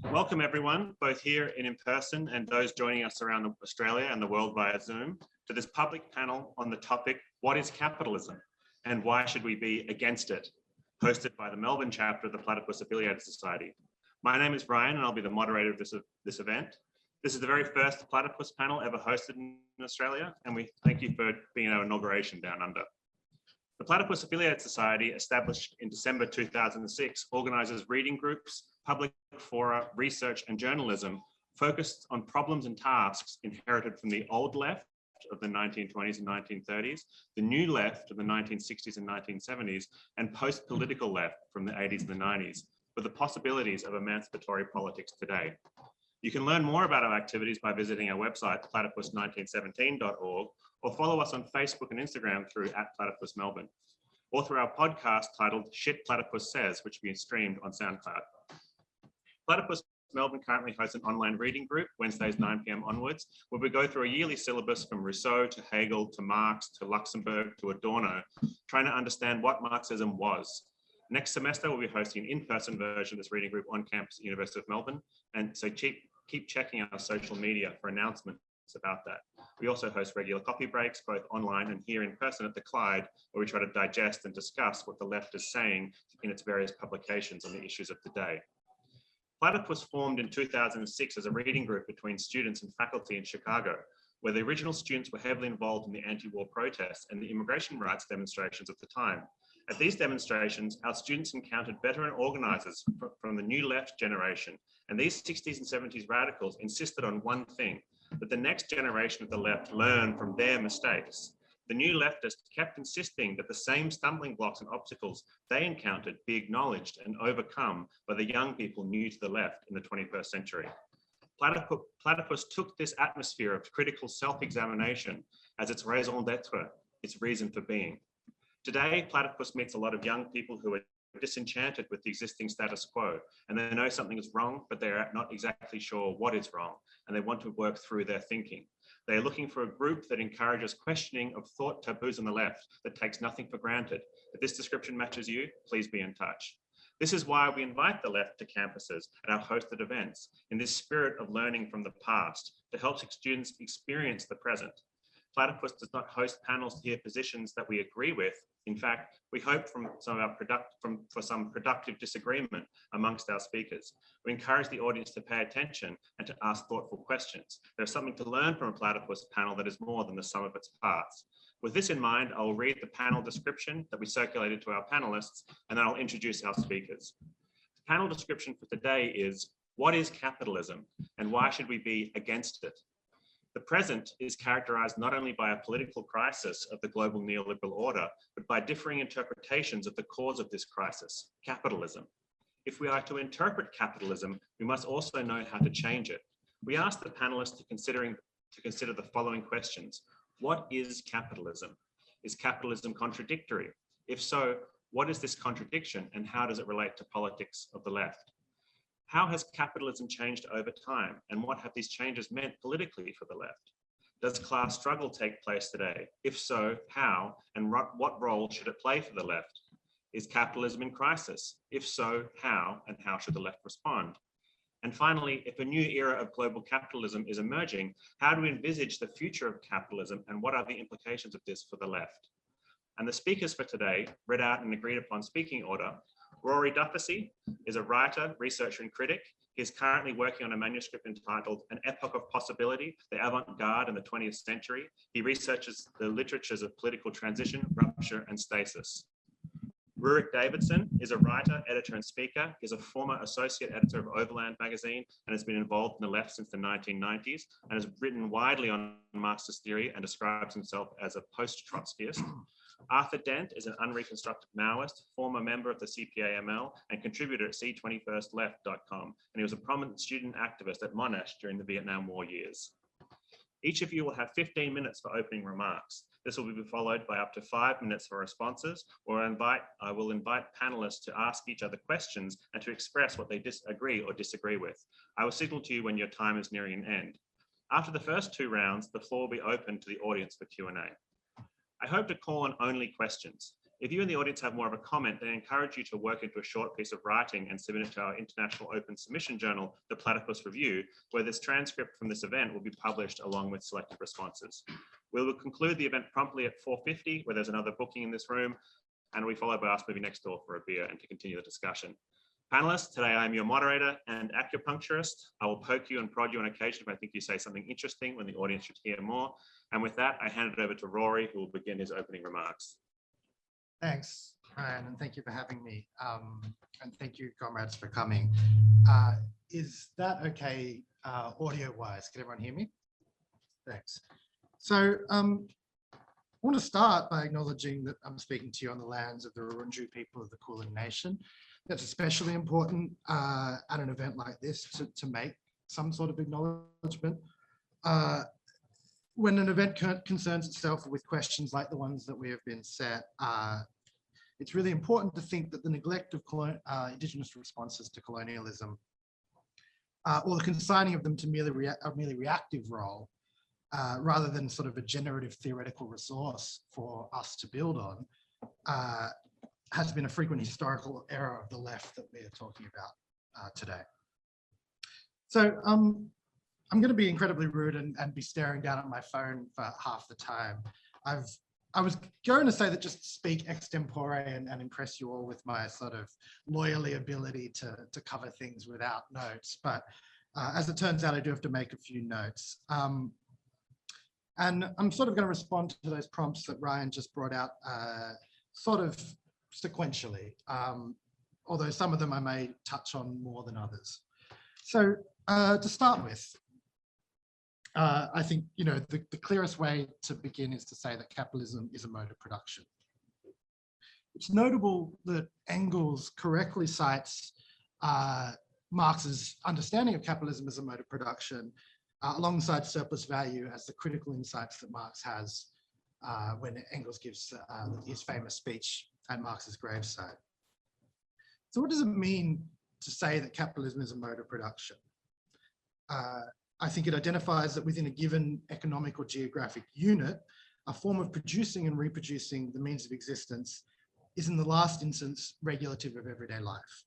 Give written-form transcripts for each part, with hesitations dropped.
Welcome everyone, both here and in person and those joining us around Australia and the world via Zoom, to this public panel on the topic, what is capitalism and why should we be against it? Hosted by the Melbourne chapter of the Platypus Affiliated Society. My name is Brian and I'll be the moderator of this event. This is the very first Platypus panel ever hosted in Australia, and we thank you for being our inauguration down under. The Platypus Affiliated Society, established in December 2006, organises reading groups, public fora, research and journalism focused on problems and tasks inherited from the old left of the 1920s and 1930s, the new left of the 1960s and 1970s, and post-political left from the 80s and the 90s, with the possibilities of emancipatory politics today. You can learn more about our activities by visiting our website, platypus1917.org, or follow us on Facebook and Instagram through @platypusmelbourne, or through our podcast titled Shit Platypus Says, which we streamed on SoundCloud. Platypus Melbourne currently hosts an online reading group, Wednesdays 9 p.m. onwards, where we go through a yearly syllabus from Rousseau to Hegel to Marx to Luxemburg to Adorno, trying to understand what Marxism was. Next semester, we'll be hosting an in-person version of this reading group on campus at the University of Melbourne, and so keep checking our social media for announcements about that. We also host regular coffee breaks, both online and here in person at the Clyde, where we try to digest and discuss what the left is saying in its various publications on the issues of the day. Platypus formed in 2006 as a reading group between students and faculty in Chicago, where the original students were heavily involved in the anti-war protests and the immigration rights demonstrations of the time. At these demonstrations, our students encountered veteran organizers from the new left generation, and these 60s and 70s radicals insisted on one thing, that the next generation of the left learn from their mistakes. The new leftists kept insisting that the same stumbling blocks and obstacles they encountered be acknowledged and overcome by the young people new to the left in the 21st century. Platypus took this atmosphere of critical self-examination as its raison d'etre, its reason for being. Today, Platypus meets a lot of young people who are disenchanted with the existing status quo, and they know something is wrong, but they're not exactly sure what is wrong, and they want to work through their thinking. They are looking for a group that encourages questioning of thought taboos on the left, that takes nothing for granted. If this description matches you, please be in touch. This is why we invite the left to campuses at our hosted events, in this spirit of learning from the past, to help students experience the present. Platypus does not host panels to hear positions that we agree with. In fact, we hope for some productive disagreement amongst our speakers. We encourage the audience to pay attention and to ask thoughtful questions. There's something to learn from a Platypus panel that is more than the sum of its parts. With this in mind, I will read the panel description that we circulated to our panelists, and then I'll introduce our speakers. The panel description for today is, what is capitalism and why should we be against it? The present is characterized not only by a political crisis of the global neoliberal order, but by differing interpretations of the cause of this crisis, capitalism. If we are to interpret capitalism, we must also know how to change it. We asked the panelists to consider the following questions. What is capitalism? Is capitalism contradictory? If so, what is this contradiction and how does it relate to politics of the left? How has capitalism changed over time, and what have these changes meant politically for the left? Does class struggle take place today? If so, how, and what role should it play for the left? Is capitalism in crisis? If so, how, and how should the left respond? And finally, if a new era of global capitalism is emerging, how do we envisage the future of capitalism, and what are the implications of this for the left? And the speakers for today, read out in agreed upon speaking order. Rory Duffy is a writer, researcher, and critic. He is currently working on a manuscript entitled An Epoch of Possibility, the Avant-Garde in the 20th Century. He researches the literatures of political transition, rupture, and stasis. Rurik Davidson is a writer, editor, and speaker. He is a former associate editor of Overland magazine and has been involved in the left since the 1990s and has written widely on Marxist theory and describes himself as a post-Trotskyist. Arthur Dent is an unreconstructed Maoist, former member of the CPA-ML and contributor at C21stleft.com, and he was a prominent student activist at Monash during the Vietnam War years. Each of you will have 15 minutes for opening remarks. This will be followed by up to 5 minutes for responses, or I will invite panelists to ask each other questions and to express what they disagree or disagree with. I will signal to you when your time is nearing an end. After the first 2 rounds, the floor will be open to the audience for Q&A. I hope to call on only questions. If you in the audience have more of a comment, then I encourage you to work into a short piece of writing and submit it to our international open submission journal, the Platypus Review, where this transcript from this event will be published along with selected responses. We will conclude the event promptly at 4:50, where there's another booking in this room, and we follow by us moving next door for a beer and to continue the discussion. Panelists, today I am your moderator and acupuncturist. I will poke you and prod you on occasion if I think you say something interesting when the audience should hear more. And with that, I hand it over to Rory, who will begin his opening remarks. Thanks, Ryan, and thank you for having me. And thank you, comrades, for coming. Is that okay audio-wise? Can everyone hear me? Thanks. So I want to start by acknowledging that I'm speaking to you on the lands of the Wurundjeri people of the Kulin Nation. That's especially important at an event like this to make some sort of acknowledgement. When an event concerns itself with questions like the ones that we have been set, it's really important to think that the neglect of Indigenous responses to colonialism, or the consigning of them to a merely reactive role, rather than sort of a generative theoretical resource for us to build on, has been a frequent historical error of the left that we are talking about today. So I'm going to be incredibly rude and be staring down at my phone for half the time. I was going to say that just speak extempore and impress you all with my sort of lawyerly ability to cover things without notes, but as it turns out, I do have to make a few notes. And I'm sort of going to respond to those prompts that Ryan just brought out sort of sequentially, although some of them I may touch on more than others. So to start with, I think, you know, the clearest way to begin is to say that capitalism is a mode of production. It's notable that Engels correctly cites Marx's understanding of capitalism as a mode of production alongside surplus value as the critical insights that Marx has when Engels gives his famous speech at Marx's graveside. So what does it mean to say that capitalism is a mode of production? I think it identifies that within a given economic or geographic unit, a form of producing and reproducing the means of existence is in the last instance regulative of everyday life.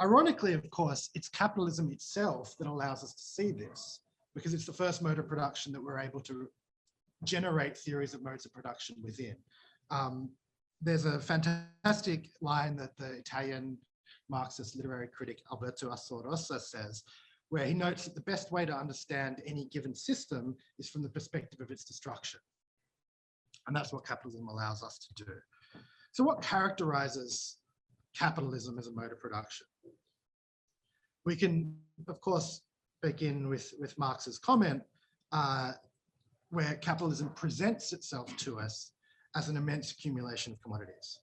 Ironically, of course, it's capitalism itself that allows us to see this, because it's the first mode of production that we're able to generate theories of modes of production within. There's a fantastic line that the Italian Marxist literary critic Alberto Asorosa says, where he notes that the best way to understand any given system is from the perspective of its destruction. And that's what capitalism allows us to do. So what characterizes capitalism as a mode of production? We can, of course, begin with Marx's comment, where capitalism presents itself to us as an immense accumulation of commodities.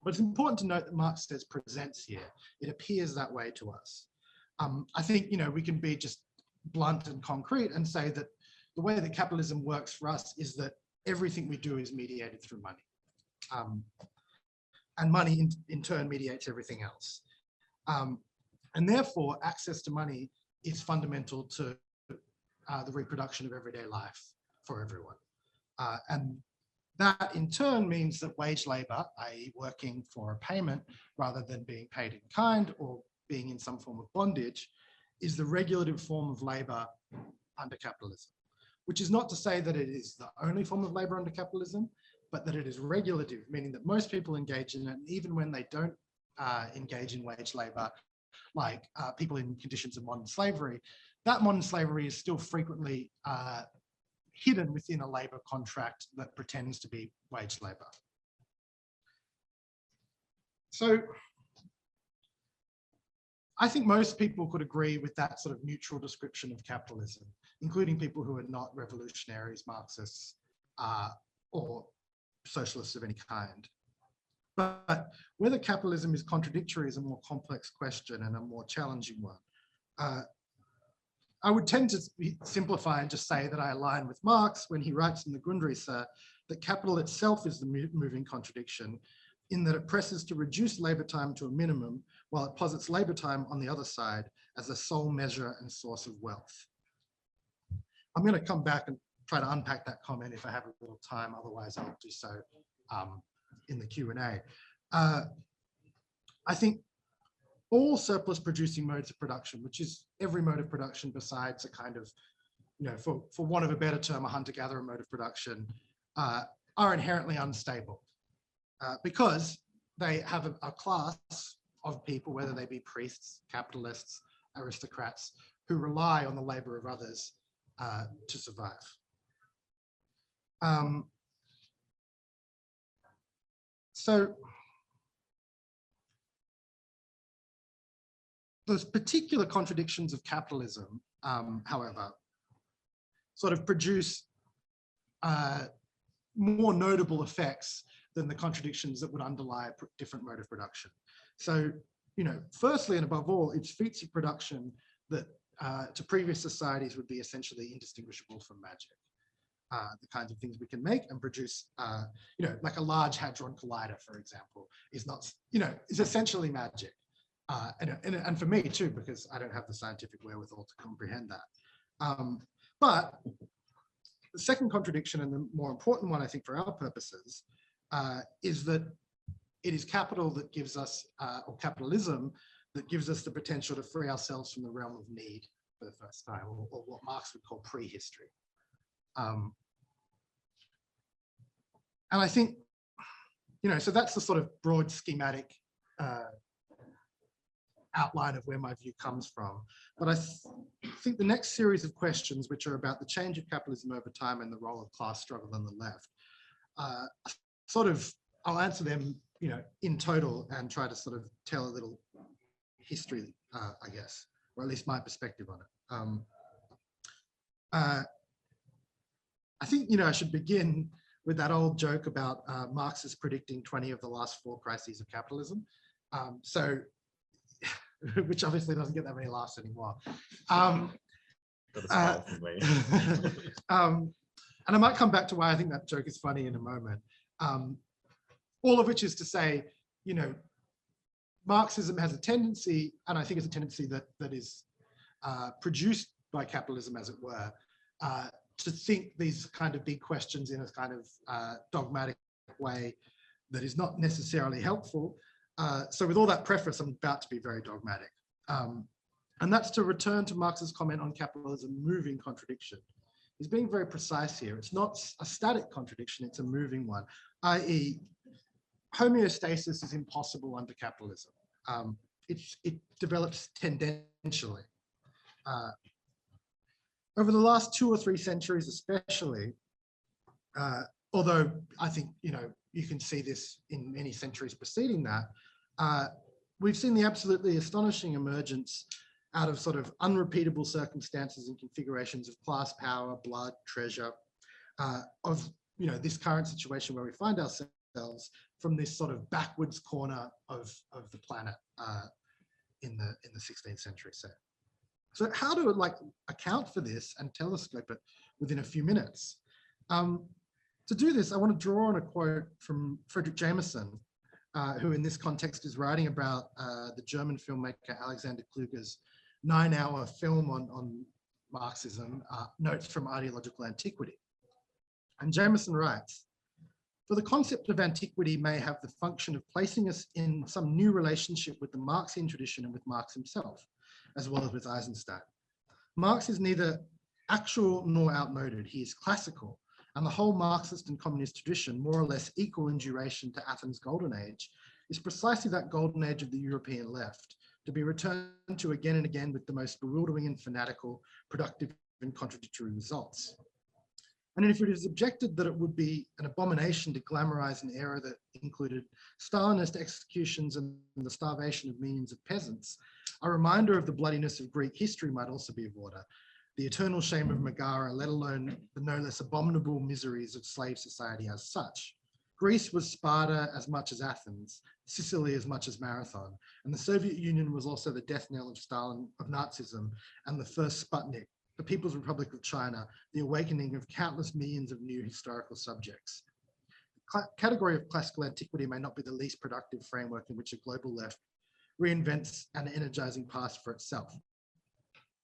But it's important to note that Marx says presents here. It appears that way to us. I think, you know, we can be just blunt and concrete and say that the way that capitalism works for us is that everything we do is mediated through money. And money in turn mediates everything else. And therefore, access to money is fundamental to the reproduction of everyday life for everyone. And that in turn means that wage labor, i.e. working for a payment rather than being paid in kind or being in some form of bondage, is the regulative form of labor under capitalism, which is not to say that it is the only form of labor under capitalism, but that it is regulative, meaning that most people engage in it, and even when they don't engage in wage labor, like people in conditions of modern slavery, that modern slavery is still frequently hidden within a labor contract that pretends to be wage labor. So I think most people could agree with that sort of neutral description of capitalism, including people who are not revolutionaries, Marxists, or socialists of any kind. But whether capitalism is contradictory is a more complex question and a more challenging one. I would tend to simplify and just say that I align with Marx when he writes in the Grundrisse that capital itself is the moving contradiction, in that it presses to reduce labor time to a minimum while it posits labor time on the other side as a sole measure and source of wealth. I'm going to come back and try to unpack that comment if I have a little time. Otherwise, I'll do so in the Q&A. I think all surplus producing modes of production, which is every mode of production besides a kind of, for want of a better term, a hunter-gatherer mode of production, are inherently unstable because they have a class of people, whether they be priests, capitalists, aristocrats, who rely on the labor of others to survive. So those particular contradictions of capitalism, however, sort of produce more notable effects than the contradictions that would underlie a different mode of production. So, firstly and above all, it's feats of production that to previous societies would be essentially indistinguishable from magic. The kinds of things we can make and produce, like a large hadron collider, for example, is not, is essentially magic. And for me too, because I don't have the scientific wherewithal to comprehend that. But the second contradiction, and the more important one, I think, for our purposes, is that it is capital that gives us, or capitalism, that gives us the potential to free ourselves from the realm of need for the first time, or what Marx would call prehistory. And I think, so that's the sort of broad schematic outline of where my view comes from. But I think the next series of questions, which are about the change of capitalism over time and the role of class struggle on the left, I'll answer them, in total, and try to sort of tell a little history, I guess, or at least my perspective on it. I think, I should begin with that old joke about Marxist predicting 20 of the last 4 crises of capitalism. Which obviously doesn't get that many laughs anymore. And I might come back to why I think that joke is funny in a moment. All of which is to say, Marxism has a tendency, and I think it's a tendency that is produced by capitalism, as it were, to think these kind of big questions in a kind of dogmatic way that is not necessarily helpful. So with all that preface, I'm about to be very dogmatic. And that's to return to Marx's comment on capitalism moving contradiction. He's being very precise here. It's not a static contradiction, it's a moving one, i.e. homeostasis is impossible under capitalism. It develops tendentially. Over the last 2 or 3 centuries especially, although I think, you can see this in many centuries preceding that, we've seen the absolutely astonishing emergence out of sort of unrepeatable circumstances and configurations of class power, blood, treasure, of this current situation where we find ourselves from this sort of backwards corner of the planet in the 16th century. So how to account for this and telescope it within a few minutes? To do this, I want to draw on a quote from Friedrich Jameson, who in this context is writing about the German filmmaker Alexander Kluger's 9-hour film on Marxism, Notes from Ideological Antiquity. And Jameson writes, "For the concept of antiquity may have the function of placing us in some new relationship with the Marxian tradition and with Marx himself, as well as with Eisenstein. Marx is neither actual nor outmoded, he is classical, and the whole Marxist and communist tradition, more or less equal in duration to Athens' golden age, is precisely that golden age of the European left, to be returned to again and again with the most bewildering and fanatical, productive and contradictory results. And if it is objected that it would be an abomination to glamorize an era that included Stalinist executions and the starvation of millions of peasants, a reminder of the bloodiness of Greek history might also be of order. The eternal shame of Megara, let alone the no less abominable miseries of slave society as such. Greece was Sparta as much as Athens, Sicily as much as Marathon, and the Soviet Union was also the death knell of Stalin, of Nazism, and the first Sputnik, the People's Republic of China, the awakening of countless millions of new historical subjects. The category of classical antiquity may not be the least productive framework in which a global left reinvents an energizing past for itself."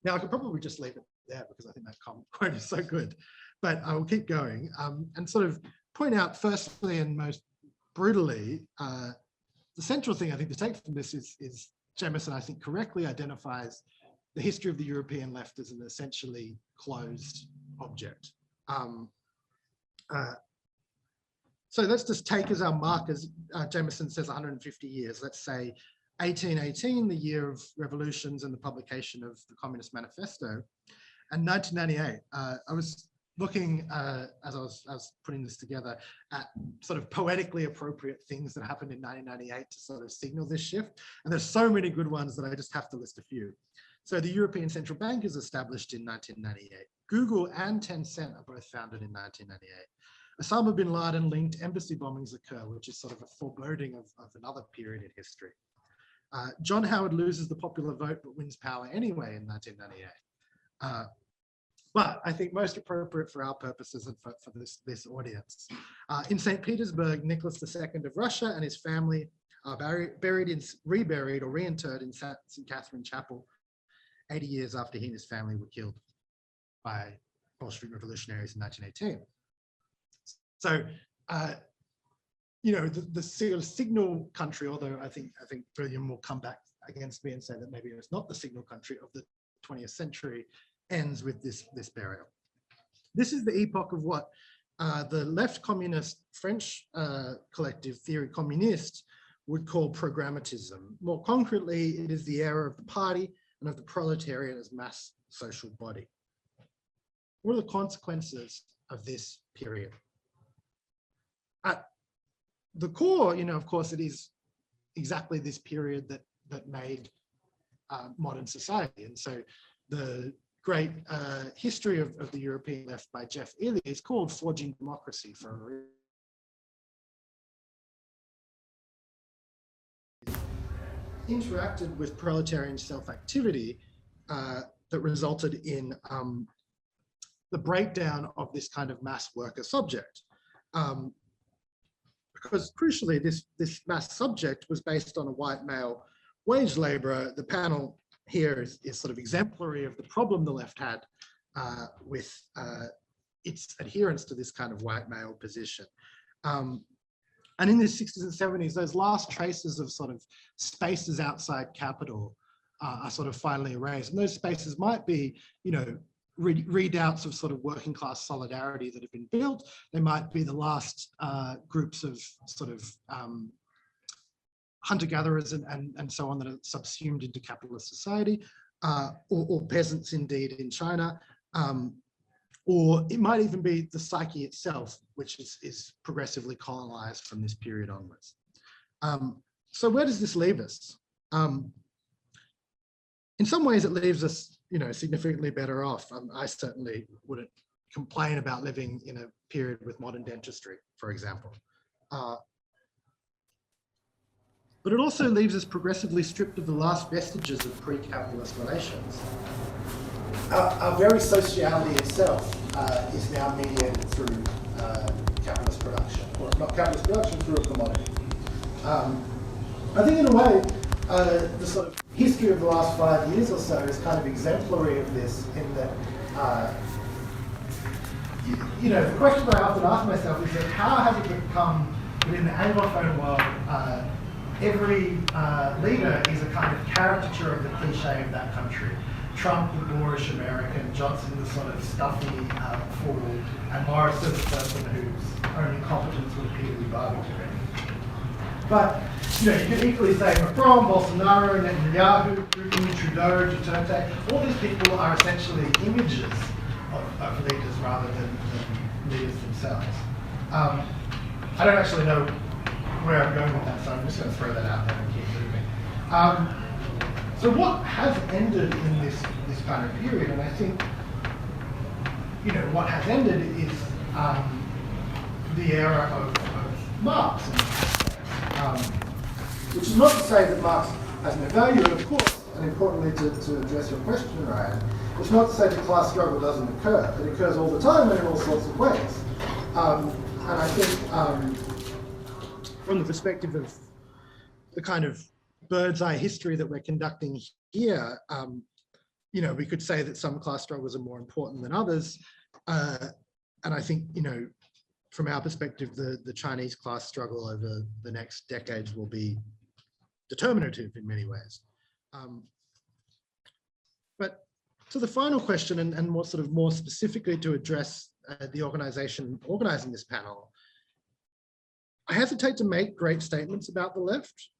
Now, I could probably just leave it there because I think that quote is so good. but I will keep going and sort of point out firstly and most brutally, the central thing I think to take from this is Jamison, I think, correctly identifies the history of the European left as an essentially closed object. So let's just take as our markers, Jamison says 150 years, let's say 1818, the year of revolutions and the publication of the Communist Manifesto, and 1998. I was looking, as I was putting this together, at sort of poetically appropriate things that happened in 1998 to sort of signal this shift. And there's so many good ones that I just have to list a few. So the European Central Bank is established in 1998. Google and Tencent are both founded in 1998. Osama bin Laden linked embassy bombings occur, which is sort of a foreboding of another period in history. John Howard loses the popular vote but wins power anyway in 1998. But I think most appropriate for our purposes and for this audience. In St. Petersburg, Nicholas II of Russia and his family are reburied or reinterred in St. Catherine Chapel 80 years after he and his family were killed by Bolshevik revolutionaries in 1918. So, you know, the signal country, although I think William will come back against me and say that maybe it's not the signal country of the 20th century, ends with this burial. This is the epoch of what the left communist French collective theory communist would call programmatism. More concretely, it is the era of the party and of the proletariat as mass social body. What are the consequences of this period? At the core, you know, of course, it is exactly this period that made modern society. And so the great history of the European left by Jeff Ely is called Forging Democracy for a reason. Interacted with proletarian self-activity that resulted in the breakdown of this kind of mass worker subject. Because crucially, this mass subject was based on a white male wage laborer. The panel here is sort of exemplary of the problem the left had with its adherence to this kind of white male position. And in the 60s and 70s, those last traces of sort of spaces outside capital are sort of finally erased. And those spaces might be, you know, redoubts of sort of working class solidarity that have been built. They might be the last groups of sort of hunter-gatherers and so on that are subsumed into capitalist society, or peasants indeed in China, or it might even be the psyche itself, which is progressively colonized from this period onwards. So where does this leave us? In some ways, it leaves us, you know, significantly better off. I certainly wouldn't complain about living in a period with modern dentistry, for example. But it also leaves us progressively stripped of the last vestiges of pre-capitalist relations. Our very sociality itself is now mediated through capitalist production, or not capitalist production, through a commodity. I think in a way, the sort of history of the last 5 years or so is kind of exemplary of this in that, you know, the question I often ask myself is that how has it become that in the Anglophone world, every leader is a kind of caricature of the cliche of that country. Trump, the boorish American, Johnson, the sort of stuffy fool, and Morrison, the person whose only competence would appear to be barbecuing. But, you know, you could equally say Macron, Bolsonaro, Netanyahu, Putin, Trudeau, Duterte, all these people are essentially images of leaders rather than leaders themselves. I don't actually know where I'm going with that, so I'm just going to throw that out there and keep moving. So what has ended in this kind of period, and I think, you know, what has ended is the era of Marx. Which is not to say that Marx has no value, and of course, and importantly to address your question, Ryan, it's not to say that class struggle doesn't occur. It occurs all the time and in all sorts of ways. And I think from the perspective of the kind of bird's eye history that we're conducting here, you know, we could say that some class struggles are more important than others. And I think, you know, from our perspective, the Chinese class struggle over the next decades will be determinative in many ways. But to the final question, and more sort of more specifically to address the organization organizing this panel, I hesitate to make great statements about the left,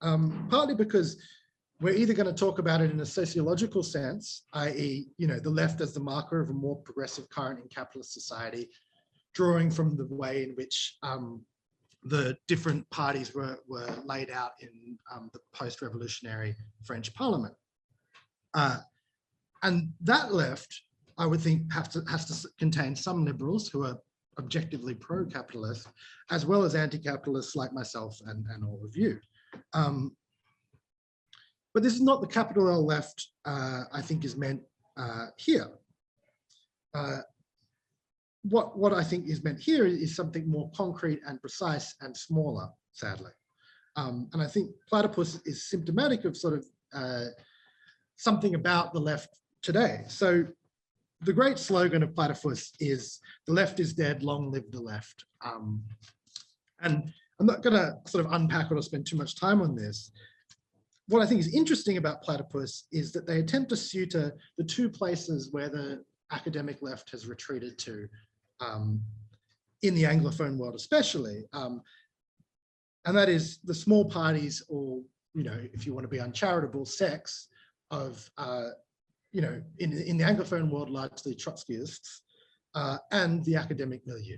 partly because we're either going to talk about it in a sociological sense, i.e., you know, the left as the marker of a more progressive current in capitalist society, drawing from the way in which the different parties were laid out in the post-revolutionary French Parliament. And that left, I would think, has to contain some liberals who are objectively pro-capitalist, as well as anti-capitalists like myself and all of you. But this is not the capital L left, I think, is meant here. What I think is meant here is something more concrete and precise and smaller, sadly. And I think platypus is symptomatic of sort of something about the left today. So the great slogan of platypus is "The left is dead, long live the left." And I'm not going to sort of unpack it or spend too much time on this. What I think is interesting about platypus is that they attempt to suture the two places where the academic left has retreated to in the Anglophone world especially. And that is the small parties, or, you know, if you want to be uncharitable, sects of, you know, in the Anglophone world, largely Trotskyists, and the academic milieu.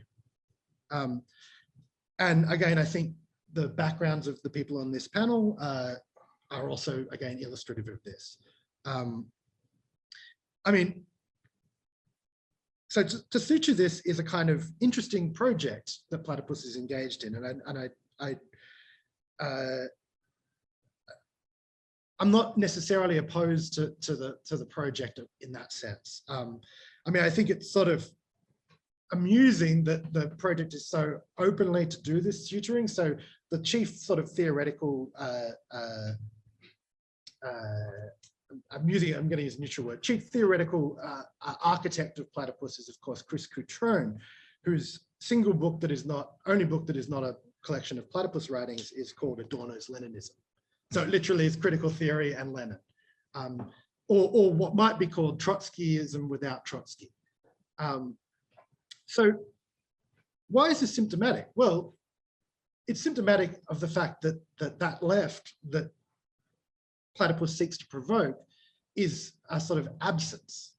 And again, I think the backgrounds of the people on this panel are also, again, illustrative of this. I mean, so to suture this is a kind of interesting project that Platypus is engaged in, and I'm not necessarily opposed to the project in that sense. I mean, I think it's sort of amusing that the project is so openly to do this suturing. So the chief sort of theoretical, I'm going to use a neutral word, chief theoretical architect of Platypus is, of course, Chris Cutrone, whose single book that is not, only book that is not a collection of Platypus writings is called Adorno's Leninism. So it literally is critical theory and Lenin, or what might be called Trotskyism without Trotsky. So why is this symptomatic? Well, it's symptomatic of the fact that that left that Platypus seeks to provoke is a sort of absence.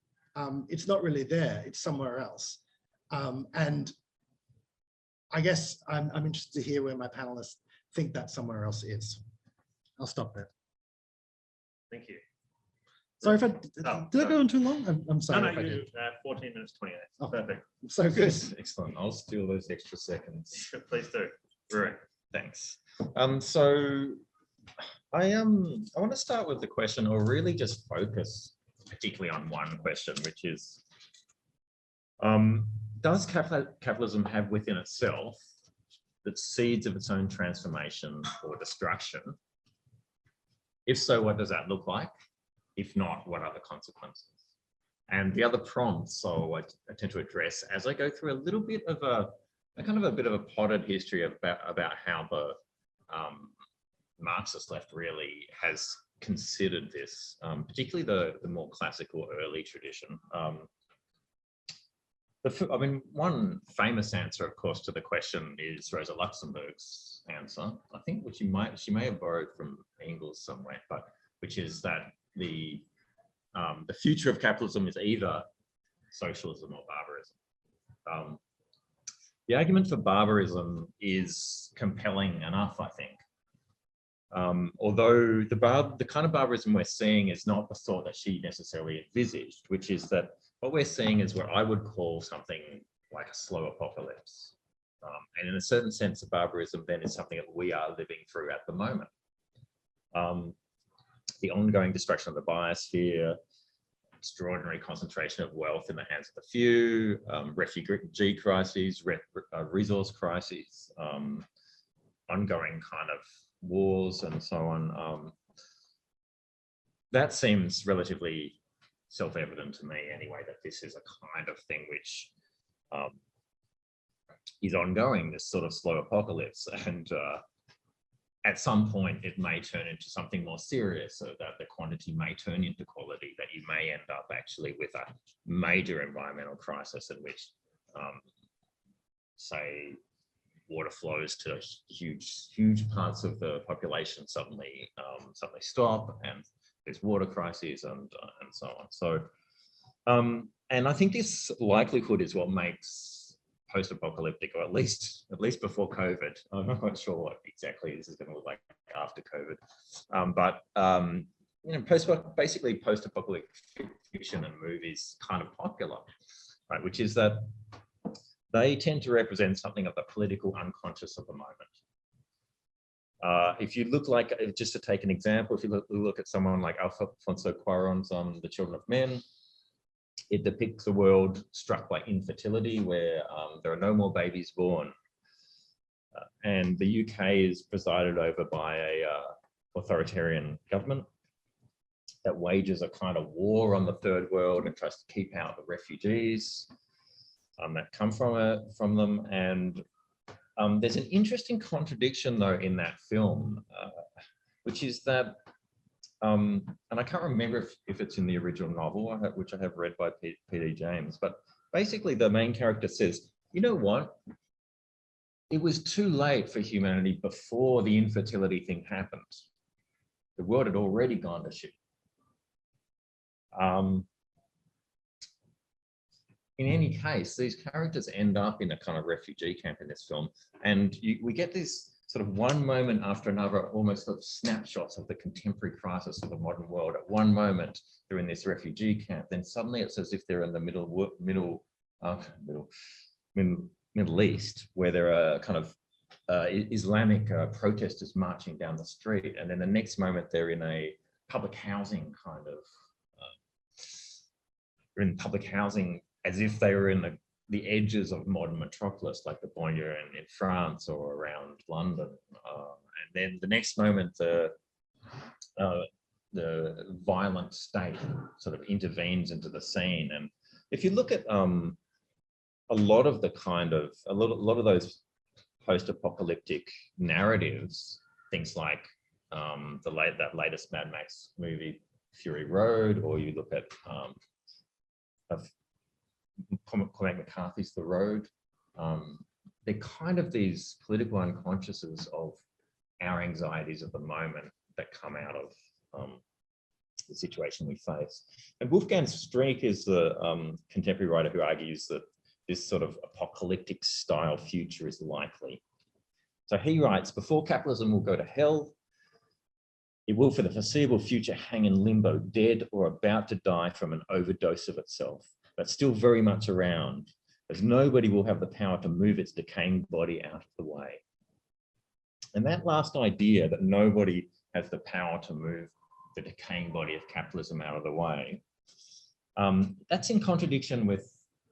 It's not really there, it's somewhere else. And I guess I'm interested to hear where my panelists think that somewhere else is. I'll stop there. Thank you. Sorry if I, did I go on too long? I'm sorry. No, if I did. 14 minutes, 28. Oh, perfect. So good. Excellent. I'll steal those extra seconds. Please do. Ruin. Thanks. So I want to start with the question, or really just focus particularly on one question, which is, does capitalism have within itself the seeds of its own transformation or destruction? If so, what does that look like? If not, what are the consequences? And the other prompts, so I tend to address as I go through a little bit of a kind of a bit of a potted history about how the Marxist left really has considered this, particularly the more classical early tradition. I mean, one famous answer, of course, to the question is Rosa Luxemburg's answer, I think, which she may have borrowed from Engels somewhere, but which is that the future of capitalism is either socialism or barbarism. The argument for barbarism is compelling enough, I think. Although the kind of barbarism we're seeing is not the sort that she necessarily envisaged, which is that what we're seeing is what I would call something like a slow apocalypse. And in a certain sense, barbarism then is something that we are living through at the moment. The ongoing destruction of the biosphere, extraordinary concentration of wealth in the hands of the few, refugee crises, resource crises, ongoing kind of wars and so on. That seems relatively self-evident to me anyway, that this is a kind of thing which is ongoing, this sort of slow apocalypse. And at some point, it may turn into something more serious, so that the quantity may turn into quality, that you may end up actually with a major environmental crisis in which, say, water flows to huge parts of the population suddenly stop, and there's water crises and so on. So, and I think this likelihood is what makes post-apocalyptic, or at least before COVID. I'm not quite sure what exactly this is going to look like after COVID, but you know, basically post-apocalyptic fiction and movies kind of popular, right? Which is that they tend to represent something of the political unconscious of the moment. If you look like, just to take an example, if you look at someone like Alfonso Cuarón's The Children of Men, it depicts a world struck by infertility, where there are no more babies born. And the UK is presided over by a authoritarian government that wages a kind of war on the third world and tries to keep out the refugees that come from them. And there's an interesting contradiction, though, in that film, which is that, and I can't remember if it's in the original novel, which I have read by P.D. James, but basically the main character says, you know what? It was too late for humanity before the infertility thing happened. The world had already gone to shit. In any case, these characters end up in a kind of refugee camp in this film, and we get this sort of one moment after another, almost sort of snapshots of the contemporary crisis of the modern world. At one moment, they're in this refugee camp. Then suddenly it's as if they're in the Middle East, where there are kind of Islamic protesters marching down the street. And then the next moment, they're in a public housing kind of, as if they were in the edges of modern metropolis, like the banlieue in France or around London. And then the next moment, the violent state sort of intervenes into the scene. And if you look at a lot of those post-apocalyptic narratives, things like that latest Mad Max movie, Fury Road, or you look at Cormac McCarthy's The Road, they're kind of these political unconsciouses of our anxieties of the moment that come out of the situation we face. And Wolfgang Streeck is the contemporary writer who argues that this sort of apocalyptic style future is likely. So he writes, before capitalism will go to hell, it will for the foreseeable future hang in limbo, dead or about to die from an overdose of itself, but still very much around, as nobody will have the power to move its decaying body out of the way. And that last idea, that nobody has the power to move the decaying body of capitalism out of the way, that's in contradiction with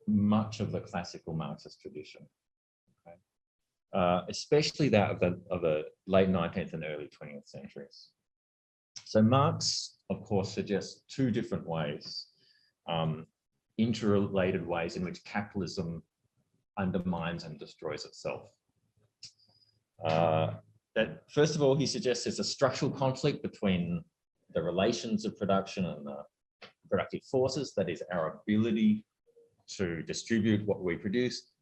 much of the classical Marxist tradition, okay? Especially that of the late 19th and early 20th centuries. So Marx, of course, suggests two different ways, interrelated ways in which capitalism undermines and destroys itself. That first of all, he suggests there's a structural conflict between the relations of production and the productive forces, that is our ability to distribute what we produce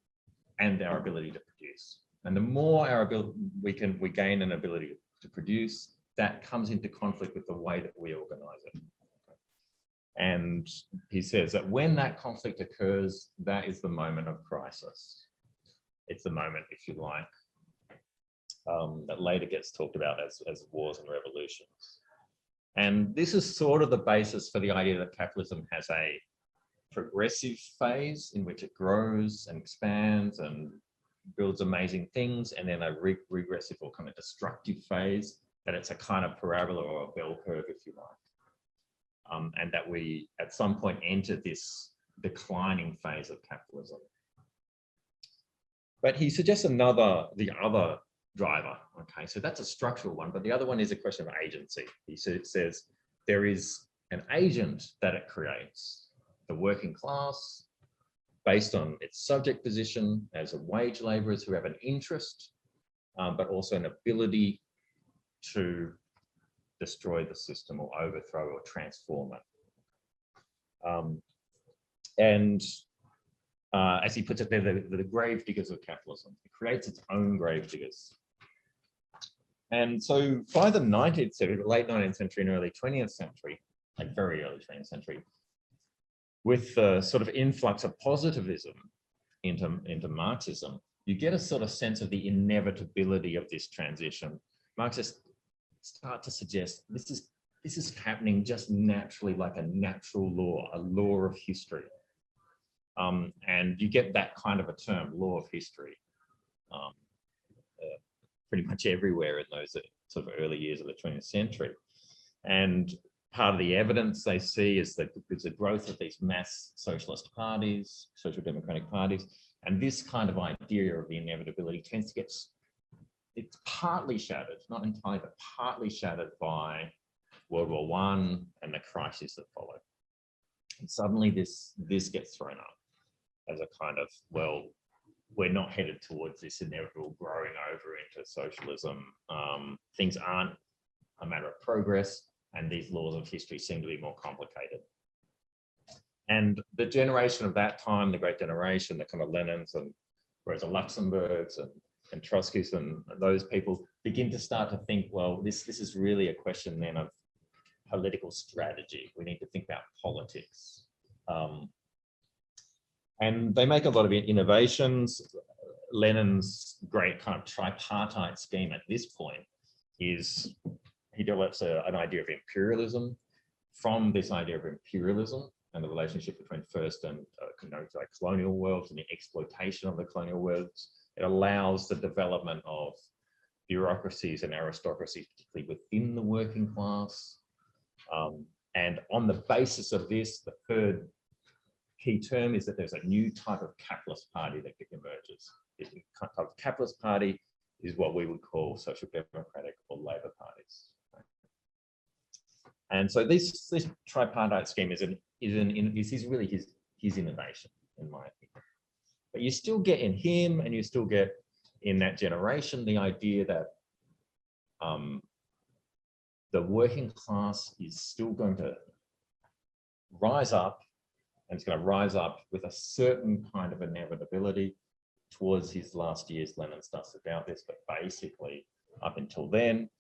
and our ability to produce. And the more our ability we gain an ability to produce, that comes into conflict with the way that we organize it. And he says that when that conflict occurs, that is the moment of crisis. It's the moment, if you like, that later gets talked about as wars and revolutions. And this is sort of the basis for the idea that capitalism has a progressive phase in which it grows and expands and builds amazing things, and then a regressive or kind of destructive phase, that it's a kind of parabola or a bell curve, if you like. And that we at some point enter this declining phase of capitalism. But he suggests the other driver, okay? So that's a structural one, but the other one is a question of agency. He says there is an agent that it creates, the working class, based on its subject position as a wage laborers who have an interest, but also an ability to destroy the system or overthrow or transform it. As he puts it there, the grave diggers of capitalism. It creates its own grave diggers. And so by the 19th century, late 19th century and early 20th century, like very early 20th century, with the sort of influx of positivism into Marxism, you get a sort of sense of the inevitability of this transition. Marxists start to suggest this is happening just naturally, like a natural law, a law of history. And you get that kind of a term, law of history, pretty much everywhere in those sort of early years of the 20th century. And part of the evidence they see is that there's a growth of these mass socialist parties, social democratic parties, and this kind of idea of the inevitability tends to get, it's partly shattered, not entirely, but partly shattered by World War I and the crisis that followed. And suddenly this gets thrown up as a kind of, well, we're not headed towards this inevitable growing over into socialism. Things aren't a matter of progress, and these laws of history seem to be more complicated. And the generation of that time, the Great Generation, the kind of Lenins and Rosa Luxemburgs and Trotskys and those people begin to start to think, well, this is really a question then of political strategy. We need to think about politics. And they make a lot of innovations. Lenin's great kind of tripartite scheme at this point is he develops an idea of imperialism. From this idea of imperialism and the relationship between first and like colonial worlds and the exploitation of the colonial worlds, it allows the development of bureaucracies and aristocracies, particularly within the working class. And on the basis of this, the third key term is that there's a new type of capitalist party that emerges. This type of capitalist party is what we would call social democratic or labor parties. And so this tripartite scheme is really his innovation, in my opinion. But you still get in him, and you still get in that generation, the idea that the working class is still going to rise up, and it's going to rise up with a certain kind of inevitability. Towards his last years, Lenin starts to doubt this, but basically, up until then,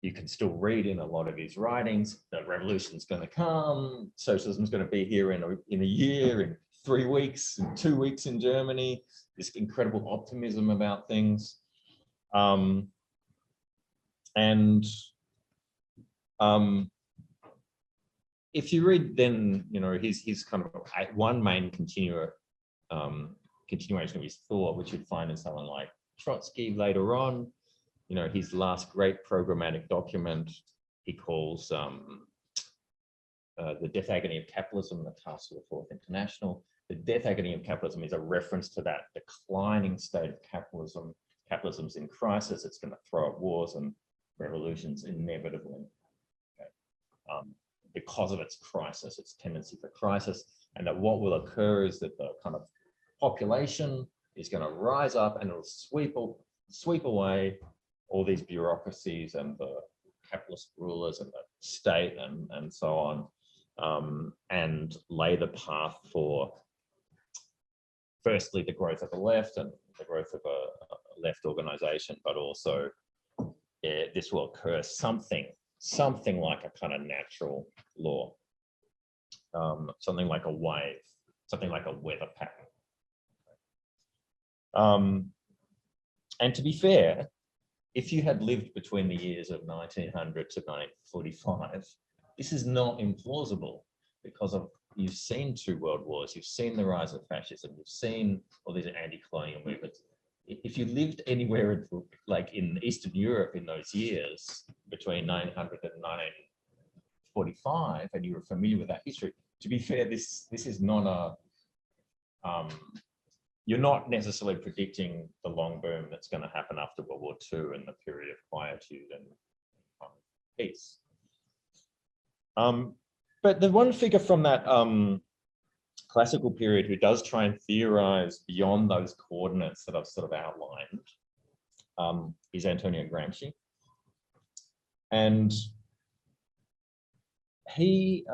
you can still read in a lot of his writings, the revolution's going to come, socialism's going to be here in a year, in 3 weeks, in 2 weeks in Germany, this incredible optimism about things. If you read then, his kind of one main continuation of his thought, which you'd find in someone like Trotsky later on, his last great programmatic document, he calls the Death Agony of Capitalism, the Task of the Fourth International. The Death Agony of Capitalism is a reference to that declining state of capitalism. Capitalism's in crisis, it's going to throw up wars and revolutions inevitably. Okay. Because of its crisis, its tendency for crisis, and that what will occur is that the kind of population is going to rise up and it'll sweep away all these bureaucracies and the capitalist rulers and the state and so on, and lay the path for, firstly, the growth of the left and the growth of a left organization, but also this will occur something like a kind of natural law, something like a wave, something like a weather pattern. And to be fair, if you had lived between the years of 1900 to 1945, this is not implausible because you've seen 2 world wars, you've seen the rise of fascism, you've seen all these anti-colonial movements. If you lived anywhere like in Eastern Europe in those years between 900 and 1945, and you were familiar with that history, to be fair, this is not you're not necessarily predicting the long boom that's going to happen after World War II and the period of quietude and peace. But the one figure from that classical period who does try and theorize beyond those coordinates that I've sort of outlined is Antonio Gramsci. And he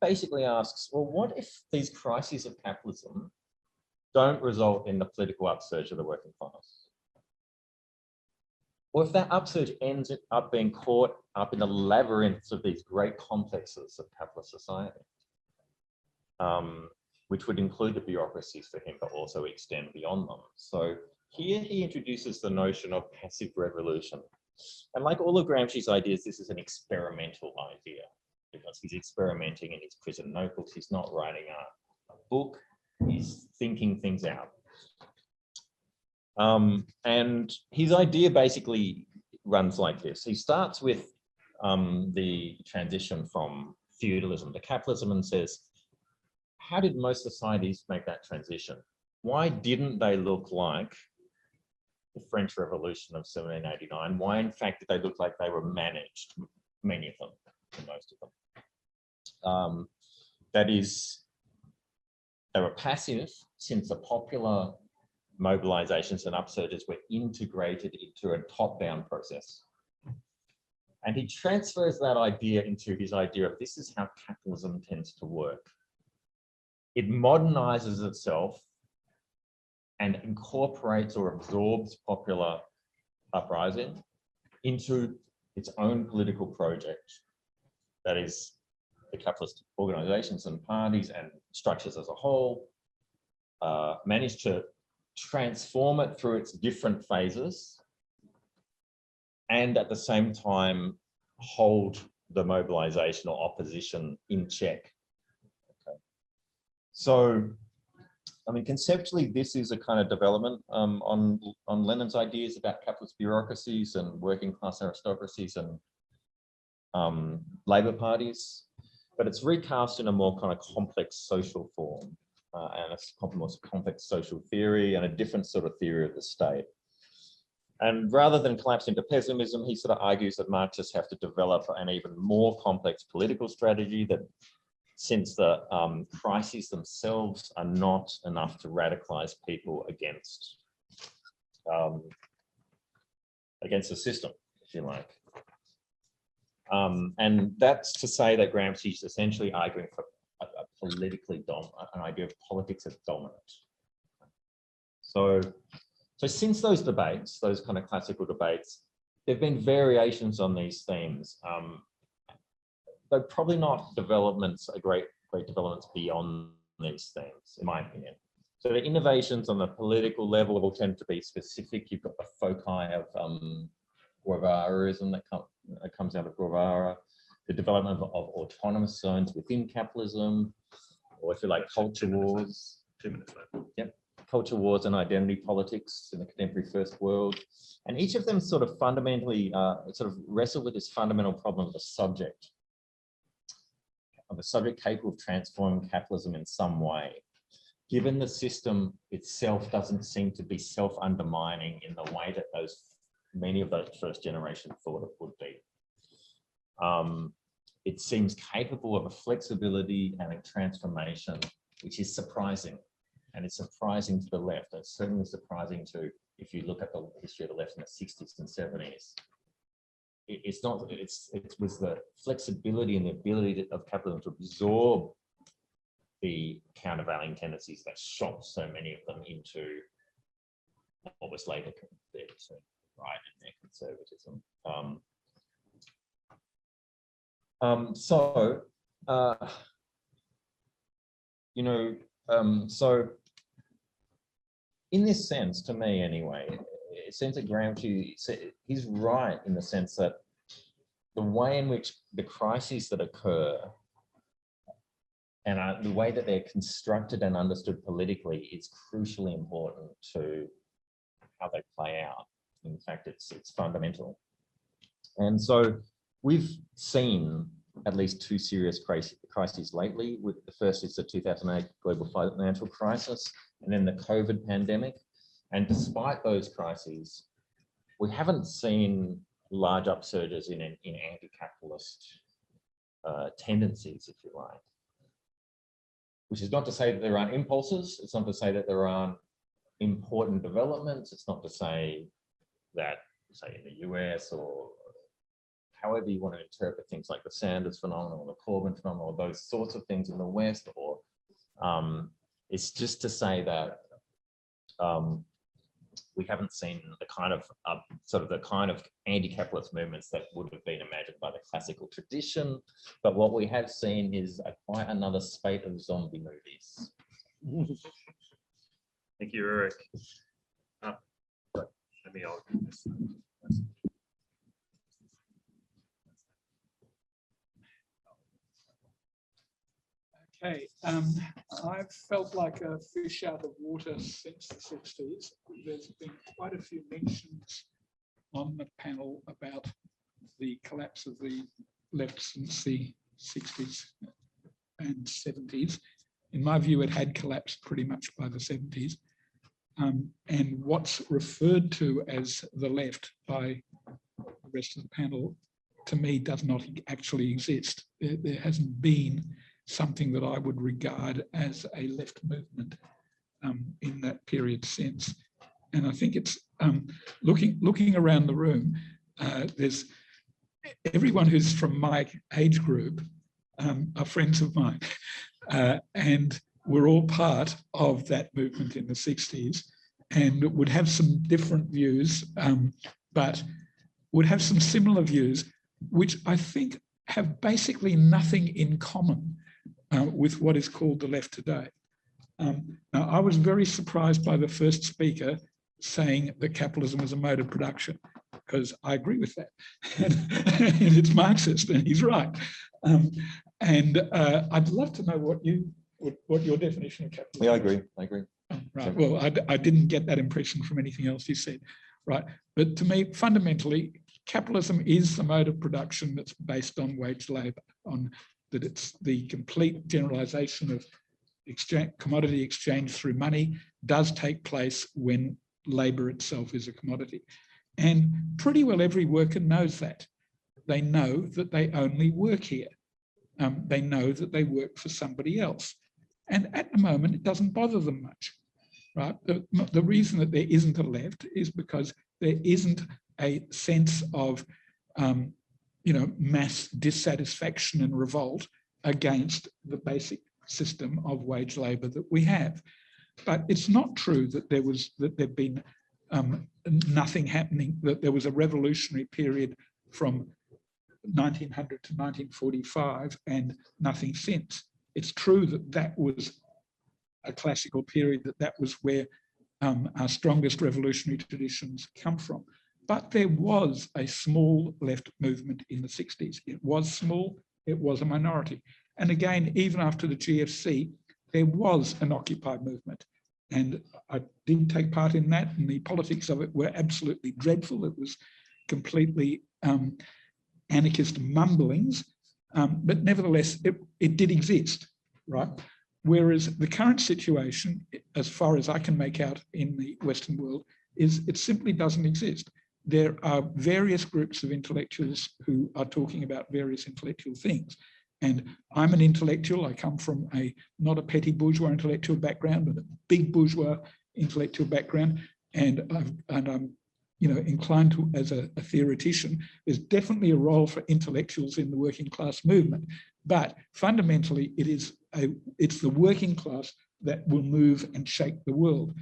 basically asks, well, what if these crises of capitalism don't result in the political upsurge of the working class? Or if that upsurge ends up being caught up in the labyrinths of these great complexes of capitalist society, which would include the bureaucracies for him, but also extend beyond them. So here he introduces the notion of passive revolution. And like all of Gramsci's ideas, this is an experimental idea because he's experimenting in his prison notebooks. He's not writing a book, he's thinking things out. And his idea basically runs like this. He starts with the transition from feudalism to capitalism and says, how did most societies make that transition? Why didn't they look like the French Revolution of 1789? Why, in fact, did they look like they were managed? Many of them, most of them. That is, they were passive since the popular mobilizations and upsurges were integrated into a top-down process. And he transfers that idea into his idea of this is how capitalism tends to work. It modernizes itself and incorporates or absorbs popular uprising into its own political project. That is, the capitalist organizations and parties and structures as a whole manage to transform it through its different phases and at the same time hold the mobilization or opposition in check. Okay. So, I mean, conceptually, this is a kind of development on Lenin's ideas about capitalist bureaucracies and working class aristocracies and labor parties, but it's recast in a more kind of complex social form and a more complex social theory and a different sort of theory of the state. And rather than collapse into pessimism, he sort of argues that Marxists have to develop an even more complex political strategy that since the crises themselves are not enough to radicalize people against the system, if you like. And that's to say that Gramsci is essentially arguing for a politically dominant, an idea of politics as dominant. So since those debates, those kind of classical debates, there have been variations on these themes. They're probably not developments, great developments beyond these themes, in my opinion. So the innovations on the political level will tend to be specific. You've got the foci of Guevaraism that comes out of Guevara, the development of autonomous zones within capitalism, or if you like, culture wars. 2 minutes left. Yep. Culture wars and identity politics in the contemporary first world. And each of them sort of fundamentally wrestle with this fundamental problem of the subject capable of transforming capitalism in some way, given the system itself doesn't seem to be self-undermining in the way that many of those first generation thought it would be. It seems capable of a flexibility and a transformation, which is surprising. And it's surprising to the left. It's certainly surprising to, if you look at the history of the left in the 60s and 70s. It was the flexibility and the ability of capitalism to absorb the countervailing tendencies that shot so many of them into what was later compared to right and their conservatism. So in this sense, to me anyway, it seems that Gramsci, he's right in the sense that the way in which the crises that occur and the way that they're constructed and understood politically is crucially important to how they play out. In fact, it's fundamental. And so we've seen at least two serious crises lately. The first is the 2008 global financial crisis, and then the COVID pandemic. And despite those crises, we haven't seen large upsurges in anti-capitalist tendencies, if you like. which is not to say that there aren't impulses. It's not to say that there aren't important developments. It's not to say that, say, in the US or however you want to interpret things like the Sanders phenomenon or the Corbyn phenomenon or those sorts of things in the West, or it's just to say that we haven't seen the kind of the kind of anti-capitalist movements that would have been imagined by the classical tradition. But what we have seen is quite another spate of zombie movies. Thank you, Eric. Let me open this. Okay, I've felt like a fish out of water since the 60s. There's been quite a few mentions on the panel about the collapse of the left since the 60s and 70s. In my view, it had collapsed pretty much by the 70s. And what's referred to as the left by the rest of the panel, to me, does not actually exist. There hasn't been something that I would regard as a left movement in that period since. And I think it's looking around the room, there's everyone who's from my age group are friends of mine. And we're all part of that movement in the 60s and would have some different views, but would have some similar views, which I think have basically nothing in common with what is called the left today. Now, I was very surprised by the first speaker saying that capitalism was a mode of production, because I agree with that. And it's Marxist, and he's right. I'd love to know what your definition of capitalism is. Yeah, I agree. Right. Well, I didn't get that impression from anything else you said. Right. But to me, fundamentally, capitalism is the mode of production that's based on wage labour, on that it's the complete generalization of commodity exchange through money does take place when labour itself is a commodity. And pretty well every worker knows that. They know that they only work here. They know that they work for somebody else. And at the moment, it doesn't bother them much, right? The reason that there isn't a left is because there isn't a sense of mass dissatisfaction and revolt against the basic system of wage labour that we have. But it's not true that there'd been nothing happening, that there was a revolutionary period from 1900 to 1945 and nothing since. It's true that that was a classical period, that was where our strongest revolutionary traditions come from. But there was a small left movement in the 60s. It was small, it was a minority. And again, even after the GFC, there was an Occupy movement. And I did take part in that, and the politics of it were absolutely dreadful. It was completely anarchist mumblings, but nevertheless, it did exist, right? Whereas the current situation, as far as I can make out in the Western world, is it simply doesn't exist. There are various groups of intellectuals who are talking about various intellectual things. And I'm an intellectual. I come from not a petty bourgeois intellectual background, but a big bourgeois intellectual background. And I'm inclined to, as a theoretician, there's definitely a role for intellectuals in the working class movement. But fundamentally, it's the working class that will move and shake the world.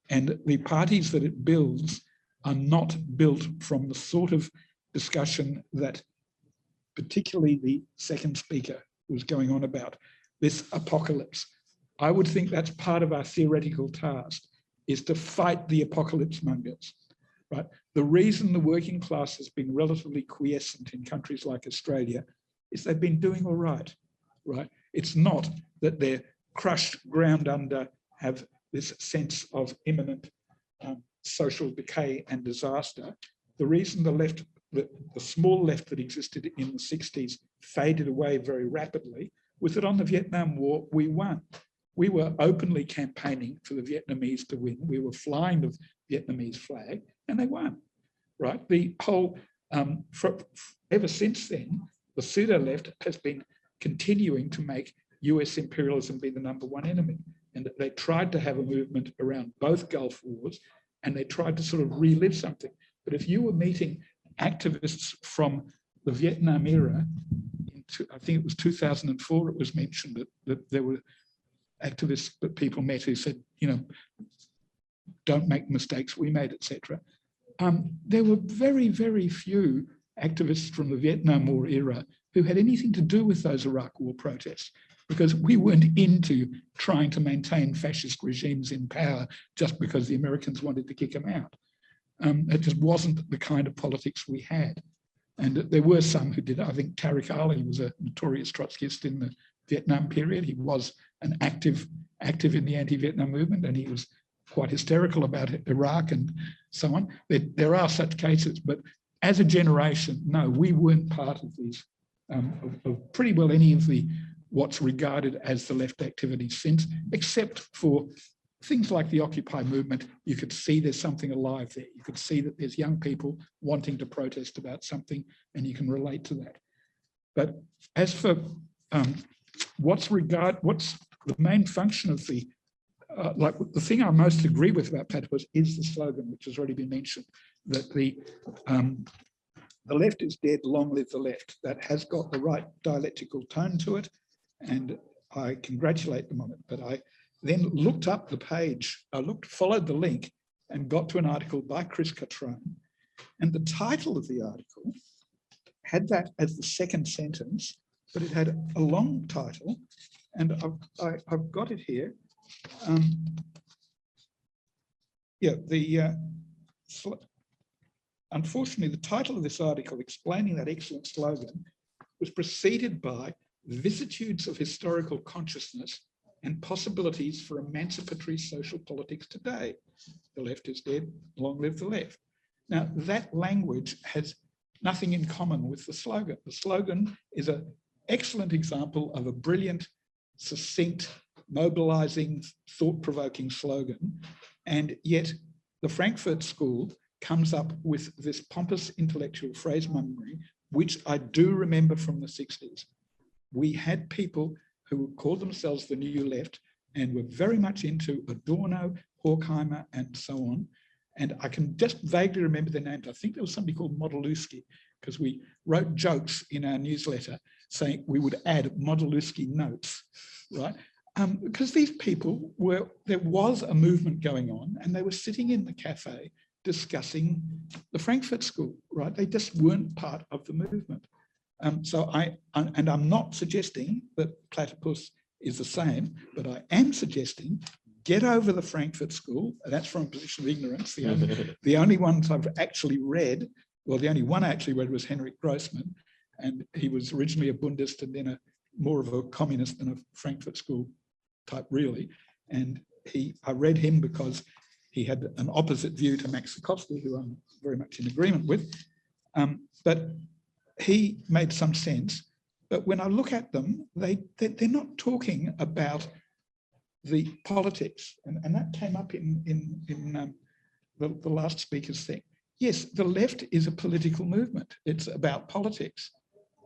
And the parties that it builds are not built from the sort of discussion that particularly the second speaker was going on about, this apocalypse. I would think that's part of our theoretical task, is to fight the apocalypse mongers, right? The reason the working class has been relatively quiescent in countries like Australia is they've been doing all right, right? It's not that they're crushed, ground under, have this sense of imminent social decay and disaster. The reason the left, the small left that existed in the 60s faded away very rapidly was that on the Vietnam War, we won. We were openly campaigning for the Vietnamese to win. We were flying the Vietnamese flag and they won, right? The whole, ever since then, the pseudo left has been continuing to make US imperialism be the #1 enemy. And that they tried to have a movement around both Gulf Wars, and they tried to sort of relive something. But if you were meeting activists from the Vietnam era, I think it was 2004, it was mentioned that there were activists that people met who said, you know, don't make mistakes we made, etc. There were very, very few activists from the Vietnam War era who had anything to do with those Iraq War protests, because we weren't into trying to maintain fascist regimes in power just because the Americans wanted to kick them out. It just wasn't the kind of politics we had. And there were some who did. I think Tariq Ali was a notorious Trotskyist in the Vietnam period. He was an active in the anti-Vietnam movement, and he was quite hysterical about Iraq and so on. There are such cases, but as a generation, no, we weren't part of these, of pretty well any of the what's regarded as the left activities since, except for things like the Occupy movement. You could see there's something alive there. You could see that there's young people wanting to protest about something, and you can relate to that. But as for what's the main function of the, like the thing I most agree with about platypus is the slogan, which has already been mentioned, that the left is dead, long live the left. That has got the right dialectical tone to it, and I congratulate them on it. But I then looked up the page, followed the link, and got to an article by Chris Catrone. And the title of the article had that as the second sentence, but it had a long title, and I've got it here. Unfortunately, the title of this article explaining that excellent slogan was preceded by vicissitudes of historical consciousness and possibilities for emancipatory social politics today. The left is dead, long live the left. Now, that language has nothing in common with the slogan. The slogan is an excellent example of a brilliant, succinct, mobilizing, thought-provoking slogan, and yet the Frankfurt School comes up with this pompous intellectual phrasemongery, which I do remember from the 60s. We had people who called themselves the New Left and were very much into Adorno, Horkheimer, and so on. And I can just vaguely remember their names. I think there was somebody called Modilewski, because we wrote jokes in our newsletter saying we would add Modilewski notes, right? Because these people there was a movement going on, and they were sitting in the cafe discussing the Frankfurt School, right? They just weren't part of the movement. So I'm not suggesting that platypus is the same, but I am suggesting get over the Frankfurt School. That's from a position of ignorance. The only ones I've actually read, well, the only one I actually read was Henrik Grossman, and he was originally a Bundist and then more of a communist than a Frankfurt School type, really. And I read him because he had an opposite view to Max Sikowski, who I'm very much in agreement with. But he made some sense. But when I look at them, they're not talking about the politics. And that came up in the last speaker's thing. Yes, the left is a political movement. It's about politics.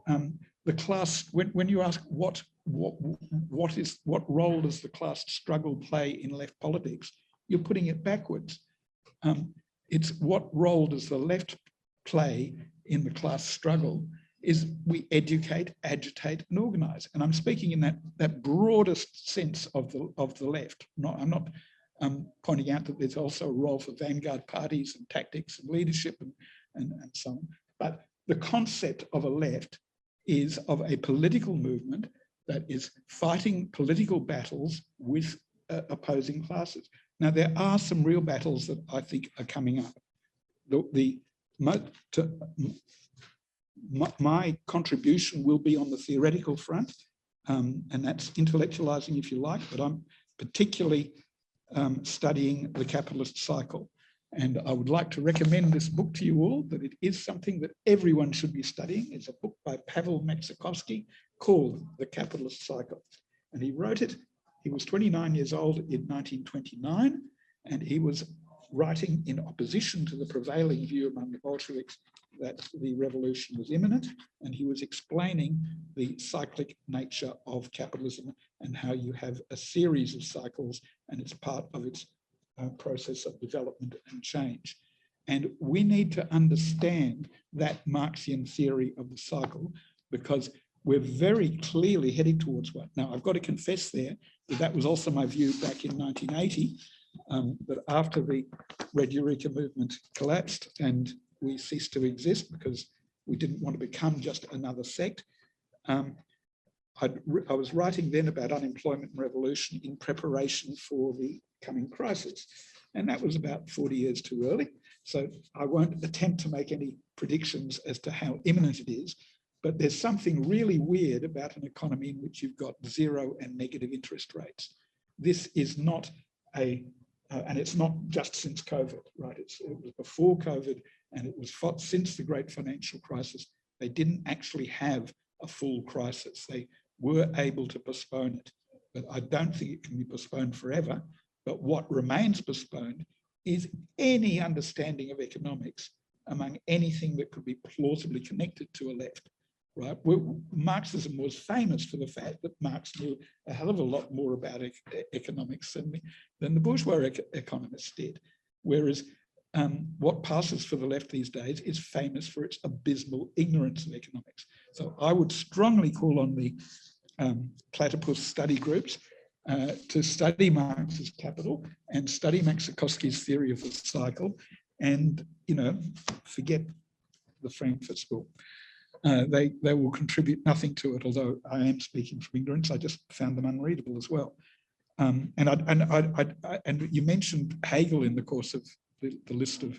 The class, when you ask what role does the class struggle play in left politics, you're putting it backwards. It's what role does the left play in the class struggle is we educate, agitate, and organize. And I'm speaking in that broadest sense of the left. I'm not pointing out that there's also a role for vanguard parties and tactics and leadership and so on. But the concept of a left is of a political movement that is fighting political battles with opposing classes. Now, there are some real battles that I think are coming up. My contribution will be on the theoretical front, and that's intellectualizing, if you like, but I'm particularly studying the capitalist cycle. And I would like to recommend this book to you all, that it is something that everyone should be studying. It's a book by Pavel Maksakowski called The Capitalist Cycle. And he wrote it, he was 29 years old in 1929, and he was writing in opposition to the prevailing view among the Bolsheviks that the revolution was imminent, and he was explaining the cyclic nature of capitalism and how you have a series of cycles and it's part of its process of development and change. And we need to understand that Marxian theory of the cycle, because we're very clearly heading towards one. Now, I've got to confess there that that was also my view back in 1980, that after the Red Eureka movement collapsed and we ceased to exist because we didn't want to become just another sect, I was writing then about unemployment and revolution in preparation for the coming crisis. And that was about 40 years too early. So I won't attempt to make any predictions as to how imminent it is, but there's something really weird about an economy in which you've got zero and negative interest rates. This is not and it's not just since COVID, right? It was before COVID, and it was since the great financial crisis. They didn't actually have a full crisis. They were able to postpone it, but I don't think it can be postponed forever. But what remains postponed is any understanding of economics among anything that could be plausibly connected to a left, right? Marxism was famous for the fact that Marx knew a hell of a lot more about economics than the bourgeois economists did. Whereas what passes for the left these days is famous for its abysmal ignorance of economics. So I would strongly call on the platypus study groups to study Marx's Capital and study Max Sikowski's theory of the cycle, and forget the Frankfurt School. They will contribute nothing to it, although I am speaking from ignorance. I just found them unreadable as well. And you mentioned Hegel in the course of the list of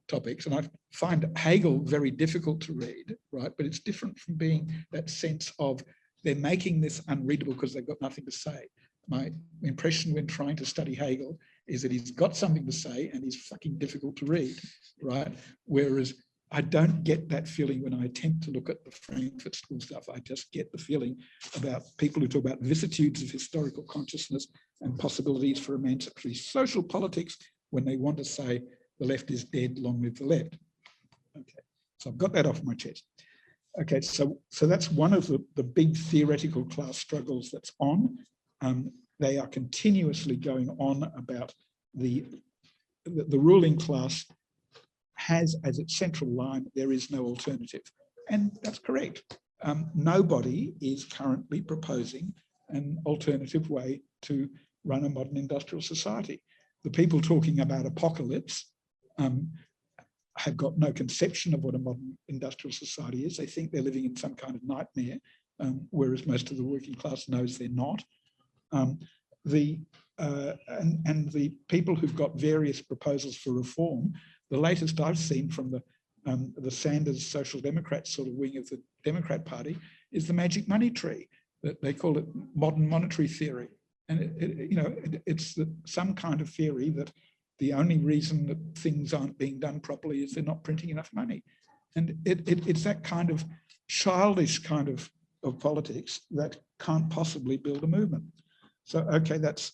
topics, and I find Hegel very difficult to read, right? But it's different from being that sense of they're making this unreadable because they've got nothing to say. My impression when trying to study Hegel is that he's got something to say and he's fucking difficult to read, right? Whereas I don't get that feeling when I attempt to look at the Frankfurt School stuff. I just get the feeling about people who talk about vicissitudes of historical consciousness and possibilities for emancipatory social politics when they want to say the left is dead, long live the left. Okay, so I've got that off my chest. Okay, so that's one of the big theoretical class struggles that's on. They are continuously going on about the ruling class has as its central line, there is no alternative. And that's correct. Nobody is currently proposing an alternative way to run a modern industrial society. The people talking about apocalypse have got no conception of what a modern industrial society is. They think they're living in some kind of nightmare, whereas most of the working class knows they're not. And the people who've got various proposals for reform, the latest I've seen from the Sanders Social Democrat sort of wing of the Democrat Party is the magic money tree. That they call it modern monetary theory, and it's some kind of theory that the only reason that things aren't being done properly is they're not printing enough money, and it's that kind of childish kind of politics that can't possibly build a movement. So okay, that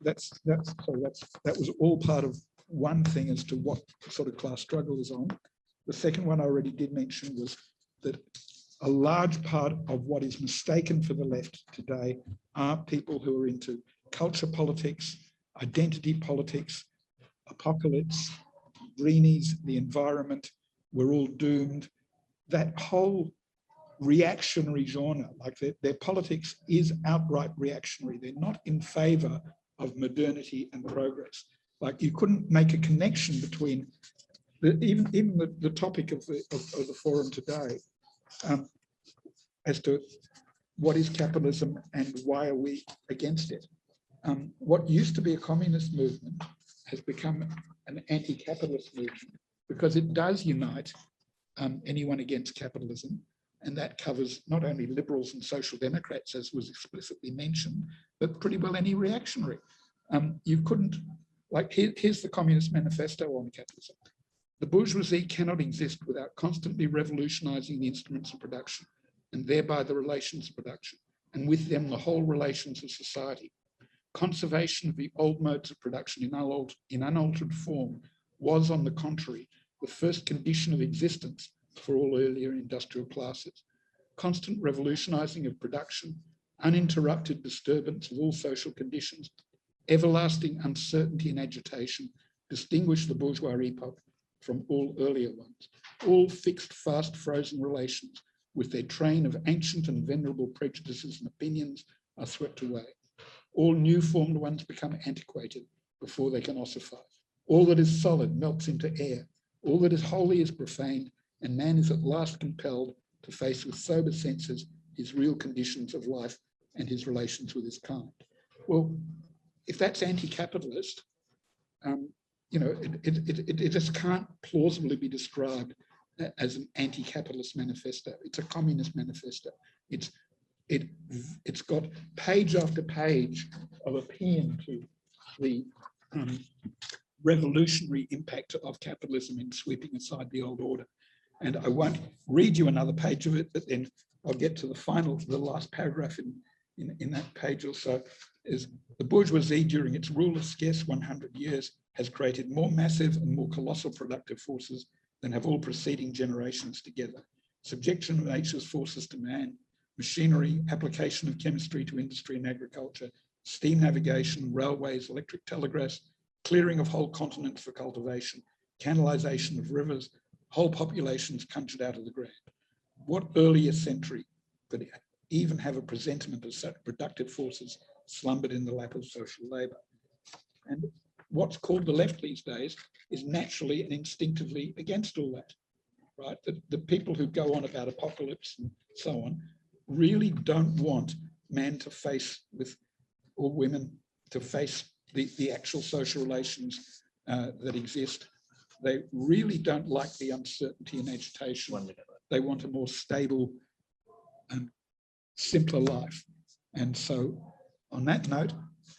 was all part of one thing as to what sort of class struggle is on. The second one I already did mention was that a large part of what is mistaken for the left today are people who are into culture politics, identity politics, apocalypse, greenies, the environment, we're all doomed. That whole reactionary genre, like their politics is outright reactionary. They're not in favor of modernity and progress. Like you couldn't make a connection between even the topic of the forum today as to what is capitalism and why are we against it. What used to be a communist movement has become an anti-capitalist movement because it does unite anyone against capitalism, and that covers not only liberals and social democrats, as was explicitly mentioned, but pretty well any reactionary. You couldn't, like, here's the Communist Manifesto on capitalism. The bourgeoisie cannot exist without constantly revolutionizing the instruments of production, and thereby the relations of production, and with them the whole relations of society. Conservation of the old modes of production in unaltered form was, on the contrary, the first condition of existence for all earlier industrial classes. Constant revolutionizing of production, uninterrupted disturbance of all social conditions, everlasting uncertainty and agitation distinguish the bourgeois epoch from all earlier ones. All fixed, fast, frozen relations with their train of ancient and venerable prejudices and opinions are swept away. All new formed ones become antiquated before they can ossify. All that is solid melts into air. All that is holy is profaned, and man is at last compelled to face with sober senses his real conditions of life and his relations with his kind. Well, if that's anti-capitalist, you know, it just can't plausibly be described as an anti-capitalist manifesto. It's a communist manifesto. It's got page after page of a paean to the revolutionary impact of capitalism in sweeping aside the old order. And I won't read you another page of it, but then I'll get to the last paragraph in that page or so, is the bourgeoisie during its rule of scarce 100 years has created more massive and more colossal productive forces than have all preceding generations together. Subjection of nature's forces to man, machinery, application of chemistry to industry and agriculture, steam navigation, railways, electric telegraphs, clearing of whole continents for cultivation, canalization of rivers, whole populations conjured out of the ground. What earlier century could even have a presentiment of such productive forces slumbered in the lap of social labor? And what's called the left these days is naturally and instinctively against all that, right? The people who go on about apocalypse and so on really don't want man to face with, or women to face the actual social relations that exist. They really don't like the uncertainty and agitation. They want a more stable and simpler life. And so on that note,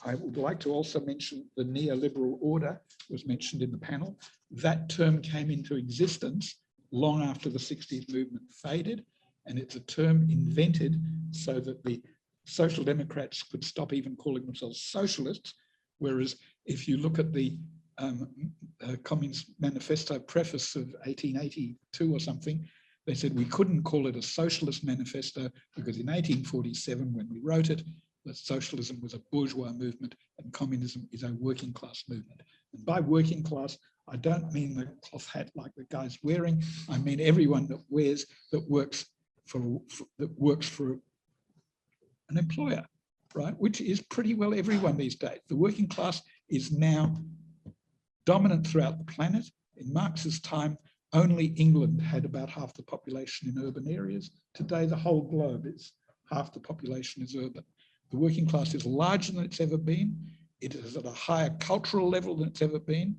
I would like to also mention the neoliberal order was mentioned in the panel. That term came into existence long after the 60s movement faded, and it's a term invented so that the social democrats could stop even calling themselves socialists, whereas if you look at the Communist Manifesto preface of 1882 or something, they said we couldn't call it a socialist manifesto because in 1847, when we wrote it, that socialism was a bourgeois movement and communism is a working class movement. And by working class, I don't mean the cloth hat like the guy's wearing. I mean everyone that works for an employer, right? Which is pretty well everyone these days. The working class is now dominant throughout the planet. In Marx's time, only England had about half the population in urban areas. Today, the whole globe is half the population is urban. The working class is larger than it's ever been. It is at a higher cultural level than it's ever been.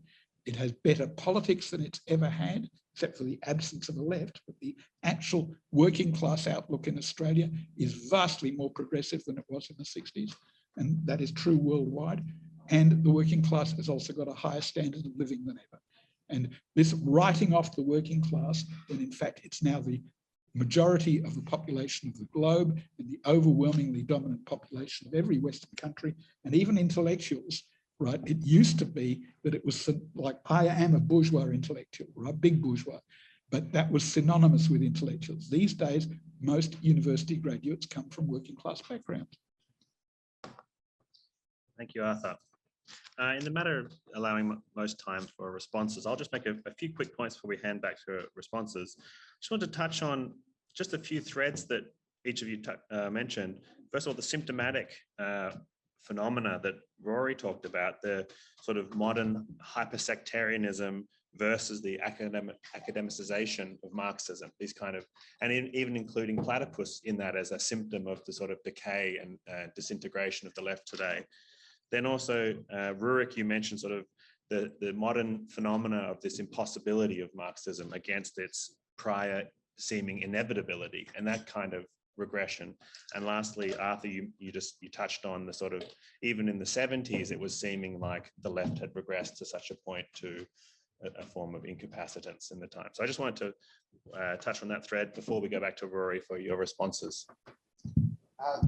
It has better politics than it's ever had, except for the absence of the left. But the actual working class outlook in Australia is vastly more progressive than it was in the 60s. And that is true worldwide. And the working class has also got a higher standard of living than ever. And this writing off the working class, when in fact it's now the majority of the population of the globe and the overwhelmingly dominant population of every Western country, and even intellectuals, right? It used to be that it was like, I am a bourgeois intellectual, right? Big bourgeois, but that was synonymous with intellectuals. These days, most university graduates come from working class backgrounds. Thank you, Arthur. In the matter of allowing most time for responses, I'll just make a few quick points before we hand back to responses. Just want to touch on just a few threads that each of you mentioned. First of all, the symptomatic phenomena that Rory talked about, the sort of modern hypersectarianism versus the academicization of Marxism, these kind of, and even including platypus in that as a symptom of the sort of decay and disintegration of the left today. Then also, Rurik, you mentioned sort of the modern phenomena of this impossibility of Marxism against its prior seeming inevitability and that kind of regression. And lastly, Arthur, you touched on the sort of, even in the 70s, it was seeming like the left had regressed to such a point to a form of incapacitance in the time. So I just wanted to touch on that thread before we go back to Rory for your responses.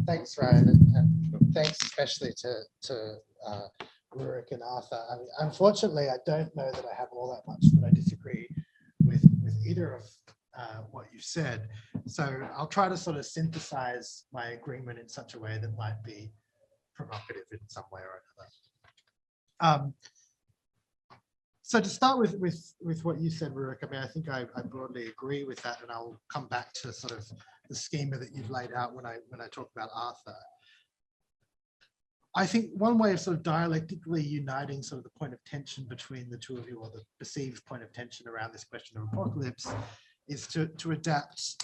Thanks, Ryan, and thanks especially to Rurik and Arthur. I mean, unfortunately, I don't know that I have all that much that I disagree with either of what you said. So I'll try to sort of synthesize my agreement in such a way that might be provocative in some way or another. So to start with what you said, Rurik, I mean, I think I broadly agree with that, and I'll come back to sort of the schema that you've laid out when I talk about Arthur. I think one way of sort of dialectically uniting sort of the point of tension between the two of you, or the perceived point of tension around this question of apocalypse, is to adapt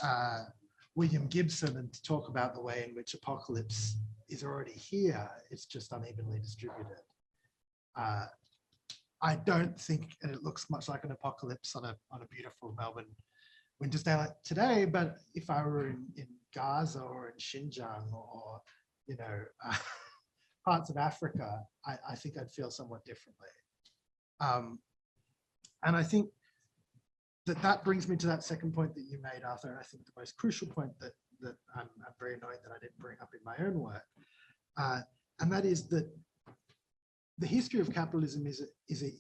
William Gibson and to talk about the way in which apocalypse is already here. It's just unevenly distributed. I don't think it looks much like an apocalypse on a beautiful Melbourne winter's day like today, but if I were in Gaza or in Xinjiang or parts of Africa, I think I'd feel somewhat differently. And I think that brings me to that second point that you made, Arthur, and I think the most crucial point that I'm very annoyed that I didn't bring up in my own work, and that is that the history of capitalism is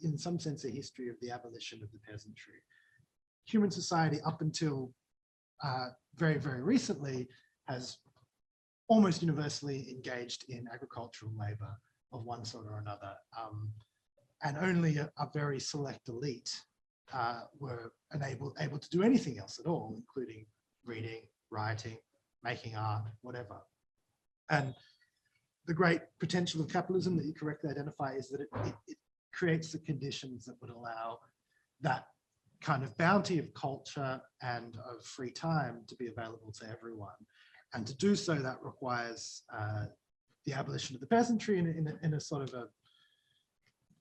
in some sense a history of the abolition of the peasantry. Human society up until very, very recently has almost universally engaged in agricultural labor of one sort or another. And only a very select elite were able to do anything else at all, including reading, writing, making art, whatever. And the great potential of capitalism that you correctly identify is that it creates the conditions that would allow that kind of bounty of culture and of free time to be available to everyone. And to do so, that requires the abolition of the peasantry in a sort of a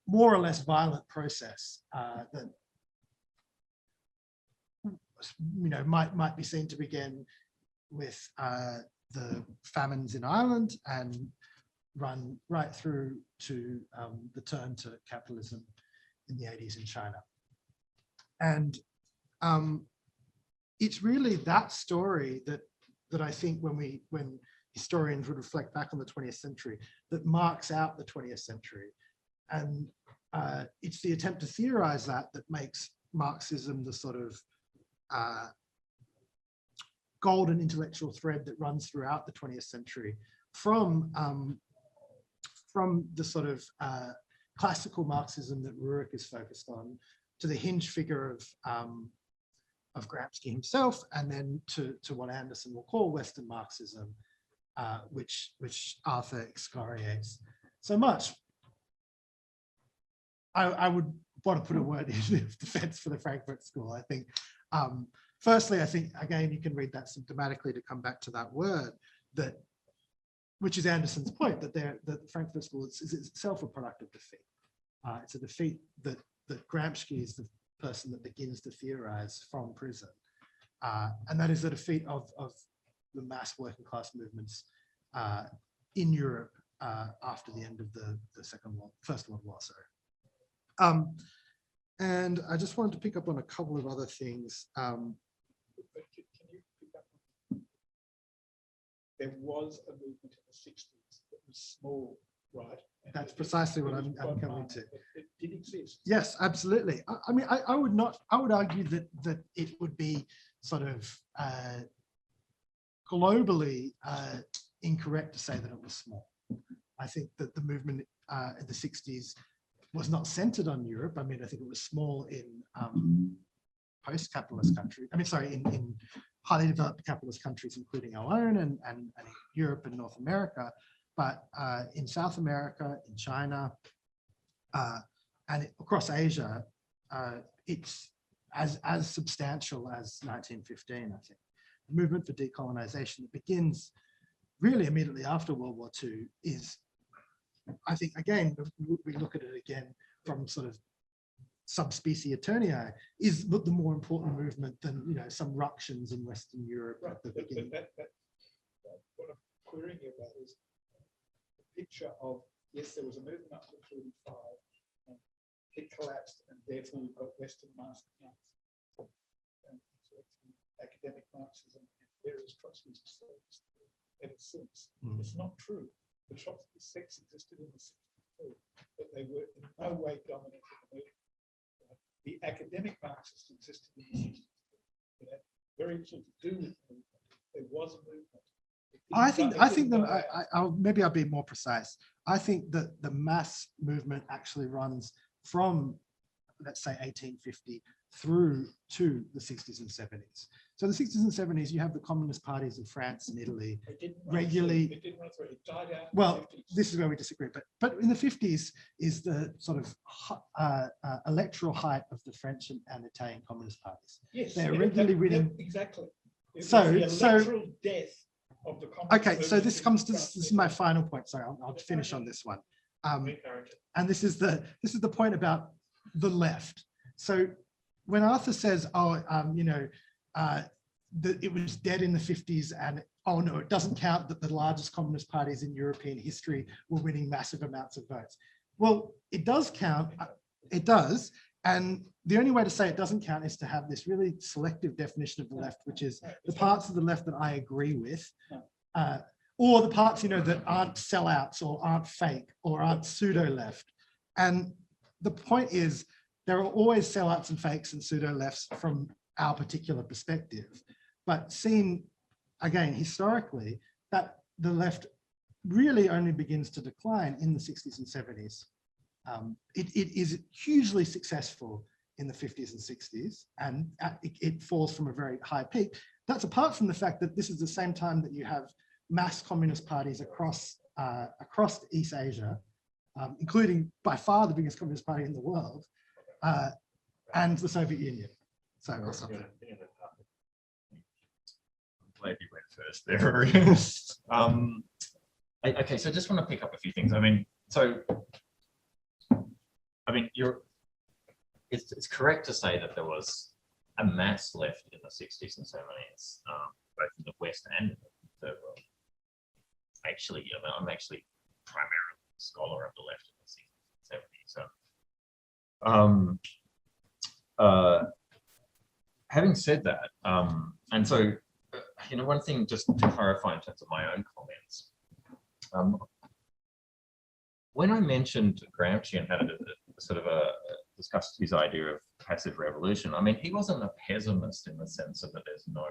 more or less violent process that might be seen to begin with the famines in Ireland and run right through to the turn to capitalism in the 80s in China. And it's really that story that I think when historians would reflect back on the 20th century, that marks out the 20th century. And it's the attempt to theorize that makes Marxism the sort of golden intellectual thread that runs throughout the 20th century, from the sort of classical Marxism that Rurik is focused on, to the hinge figure of Gramsci himself, and then to what Anderson will call Western Marxism, which Arthur excoriates so much. I would want to put a word in defense for the Frankfurt School. I think, firstly, I think, again, you can read that symptomatically to come back to that word, which is Anderson's point, that the Frankfurt School is itself a product of defeat. It's a defeat that Gramsci is the person that begins to theorize from prison. And that is the defeat of the mass working class movements in Europe after the end of the First World War. And I just wanted to pick up on a couple of other things. Can you pick up on, there was a movement in the 60s that was small, right? That's precisely what I'm coming to. It did exist. Yes, absolutely. I mean, I would argue that it would be sort of globally incorrect to say that it was small. I think that the movement in the 60s was not centered on Europe. I mean, I think it was small in post-capitalist countries. I mean, sorry, in highly developed capitalist countries, including our own, and Europe and North America. But in South America, in China, and across Asia, it's as substantial as 1915, I think. The movement for decolonization that begins really immediately after World War II is, I think, again, we look at it again from sort of subspecie eterniae, is the more important movement than some ructions in Western Europe at the beginning. What I'm querying you about is the picture of, yes, there was a movement up to 35, and it collapsed, and therefore we've got Western Marxism, academic Marxism, and various Trotskyist studies ever since. It's not true. The Trotsky sects existed in the 60s, but they were in no way dominating the movement. The academic Marxists existed in the 60s very little to do with movement. There was a movement. Maybe I'll be more precise. I think that the mass movement actually runs from, let's say, 1850 through to the 60s and 70s. So the 60s and 70s, you have the communist parties in France and Italy regularly. It didn't run through. It died out. Well, this is where we disagree. But in the 50s is the sort of electoral height of the French and Italian communist parties. Yes, they're regularly winning. Exactly. It was So the electoral death of the communist okay, so this comes to movement. this is my final point. Sorry, I'll finish on this one. And this is the point about the left. So when Arthur says, that it was dead in the 50s and oh no, it doesn't count that the largest communist parties in European history were winning massive amounts of votes. Well, it does count, it does. And the only way to say it doesn't count is to have this really selective definition of the left, which is the parts of the left that I agree with, or the parts, that aren't sellouts or aren't fake or aren't pseudo left. And the point is, there are always sellouts and fakes and pseudo lefts from our particular perspective. But seen again, historically, that the left really only begins to decline in the 60s and 70s. It is hugely successful in the 50s and 60s, and it falls from a very high peak. That's apart from the fact that this is the same time that you have mass communist parties across East Asia, including by far the biggest communist party in the world, and the Soviet Union. So I'll stop there. I'm glad you went first there. Okay, so I just want to pick up a few things. It's correct to say that there was a mass left in the 60s and 70s, both in the West and in the Third World. Actually, I'm actually primarily a scholar of the left in the 60s and 70s. So, having said that, and so, one thing just to clarify in terms of my own comments, when I mentioned Gramsci and had discussed his idea of passive revolution, he wasn't a pessimist in the sense of that there's no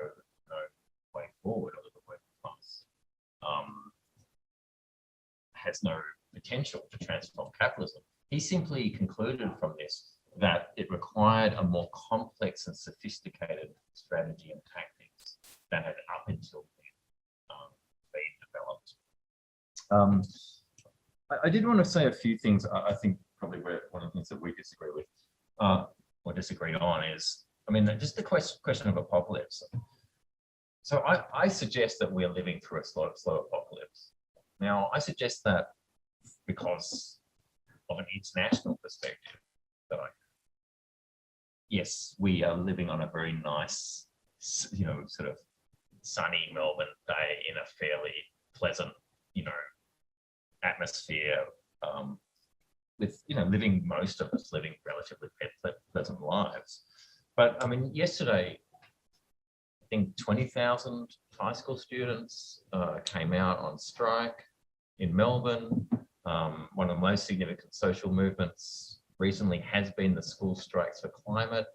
way forward, or that the working class has no potential to transform capitalism. He simply concluded from this that it required a more complex and sophisticated strategy and tactics than had up until then been developed. I did want to say a few things. I think probably one of the things that we disagree with, or disagreed on, is, just the question of apocalypse. So I suggest that we're living through a slow apocalypse. Now, I suggest that because of an international perspective, that yes, we are living on a very nice, sort of sunny Melbourne day in a fairly pleasant, atmosphere, with, most of us living relatively pleasant lives. But yesterday, I think 20,000 high school students came out on strike in Melbourne. One of the most significant social movements recently has been the school strikes for climate.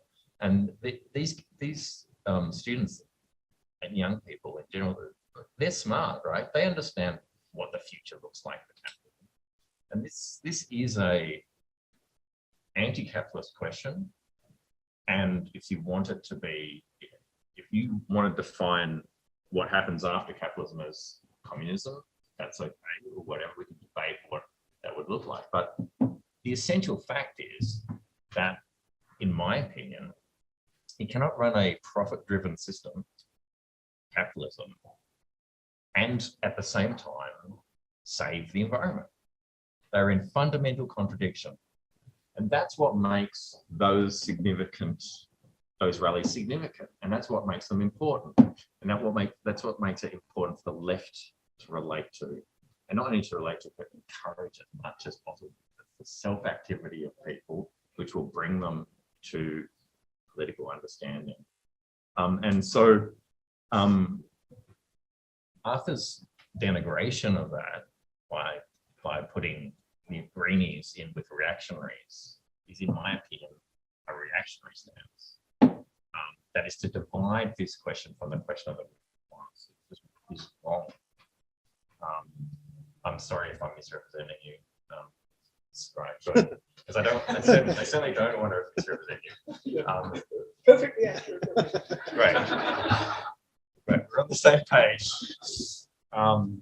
And these students and young people in general, they're smart, right? They understand what the future looks like for capitalism. And this is a anti-capitalist question. And if you want it to be, if you want to define what happens after capitalism as communism, that's okay, or whatever, we can debate what that would look like. But the essential fact is that, in my opinion, you cannot run a profit-driven system, capitalism, and at the same time save the environment. They're in fundamental contradiction. And that's what makes those rallies significant. And that's what makes them important. And that's what makes it important for the left to relate to. And not only to relate to, but encourage as much as possible. The self-activity of people, which will bring them to political understanding. And so Arthur's denigration of that by putting the greenies in with reactionaries is, in my opinion, a reactionary stance. that is to divide this question from the question of the is wrong. I'm sorry if I'm misrepresenting you. Right, because I certainly don't want to misrepresent you. Perfectly accurate. Great. Right, we're on the same page. And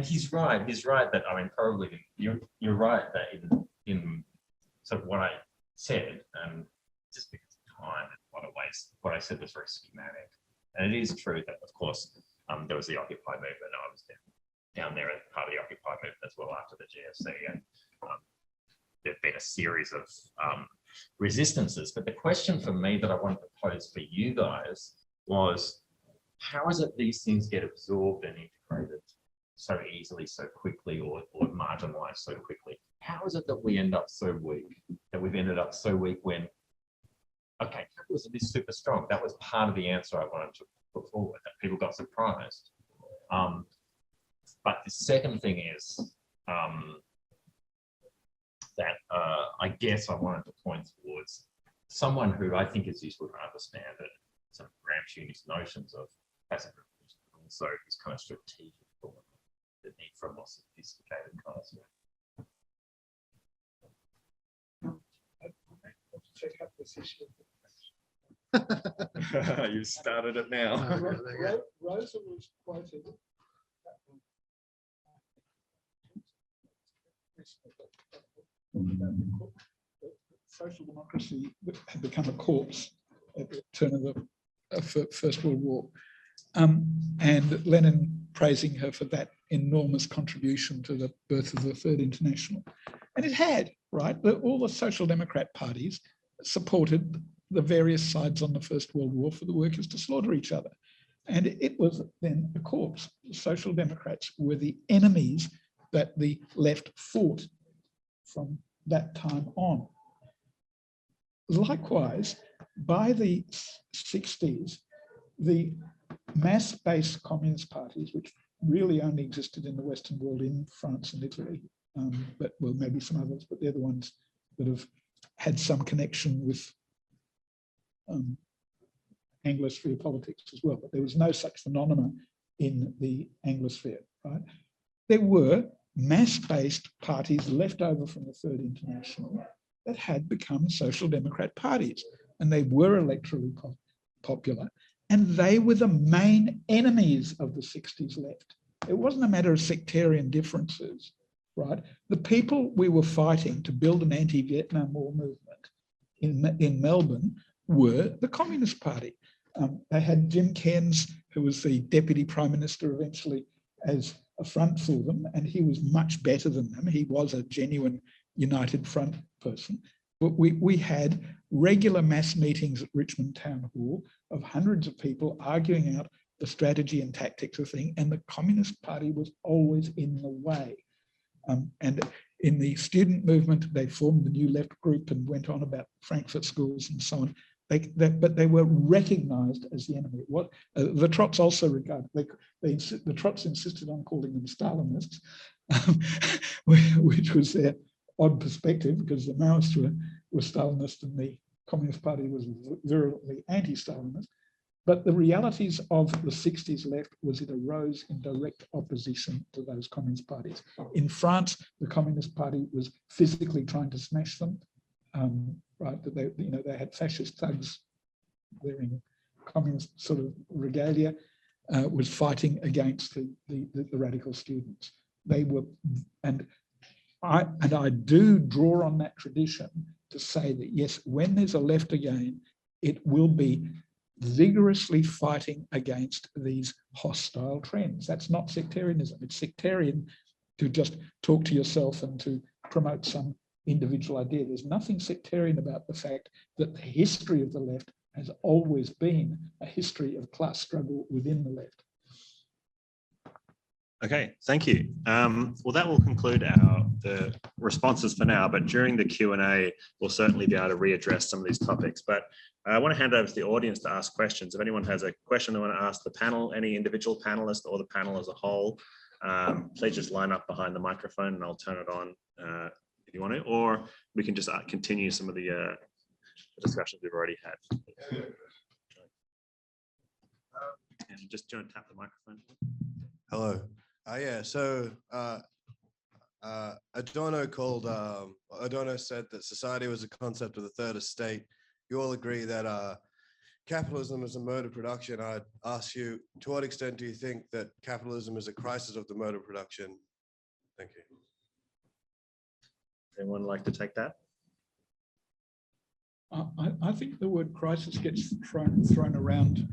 he's right. He's right that, I mean, probably you're right that in sort of what I said, just because of time and what I said was very schematic. And it is true that, of course, there was the Occupy movement. I was down there as part of the Occupy movement as well after the GFC, and there've been a series of resistances. But the question for me that I wanted to pose for you guys was, how is it these things get absorbed and integrated so easily, so quickly, or marginalized so quickly? How is it that we end up so weak, that we've ended up so weak when, okay, capitalism is super strong? That was part of the answer I wanted to put forward, that people got surprised. But the second thing is that I guess I wanted to point towards someone who I think is useful to understand it, some Gramsci's notions of passive revolution, but also this kind of strategic thought, the need for a more sophisticated concept. Check out this issue. You started it now. Rosa was quoted. Social democracy had become a corpse at the turn of the First World War, and Lenin praising her for that enormous contribution to the birth of the Third International. And it had, right? All the social democrat parties supported the various sides on the First World War for the workers to slaughter each other. And it was then a corpse. The social democrats were the enemies that the left fought from that time on. Likewise, by the 60s, the mass-based communist parties, which really only existed in the Western world in France and Italy, but well, maybe some others, but they're the ones that have had some connection with Anglosphere politics as well, but there was no such phenomenon in the Anglosphere, right? There were mass-based parties left over from the Third International that had become social democrat parties, and they were electorally popular, and they were the main enemies of the 60s left. It wasn't a matter of sectarian differences, right? The people we were fighting to build an anti-Vietnam War movement in Melbourne were the Communist Party. They had Jim Cairns, who was the Deputy Prime Minister eventually, as a front for them, and he was much better than them. He was a genuine United Front person. But we had regular mass meetings at Richmond Town Hall of hundreds of people arguing out the strategy and tactics of things, and the Communist Party was always in the way. And in the student movement, they formed the New Left group and went on about Frankfurt schools and so on. But they were recognised as the enemy. The Trots also regarded, the Trots insisted on calling them Stalinists, which was their odd perspective, because the Maoists were Stalinist and the Communist Party was virulently anti-Stalinist. But the realities of the 60s left was it arose in direct opposition to those communist parties. In France, the Communist Party was physically trying to smash them. Right, that they had fascist thugs wearing communist sort of regalia, was fighting against the radical students. They were, and I do draw on that tradition to say that yes, when there's a left again, it will be vigorously fighting against these hostile trends. That's not sectarianism. It's sectarian to just talk to yourself and to promote some individual idea. There's nothing sectarian about the fact that the history of the left has always been a history of class struggle within the left. Okay, thank you. Well, that will conclude the responses for now, but during the Q&A, we'll certainly be able to readdress some of these topics. But I want to hand over to the audience to ask questions. If anyone has a question they want to ask the panel, any individual panelist or the panel as a whole, please just line up behind the microphone and I'll turn it on. If you want to, or we can just continue some of the discussions we've already had. And just don't tap the microphone. Hello. Yeah, so Adorno said that society was a concept of the third estate. You all agree that capitalism is a mode of production. I'd ask you, to what extent do you think that capitalism is a crisis of the mode of production? Thank you. Anyone like to take that? I think the word crisis gets thrown around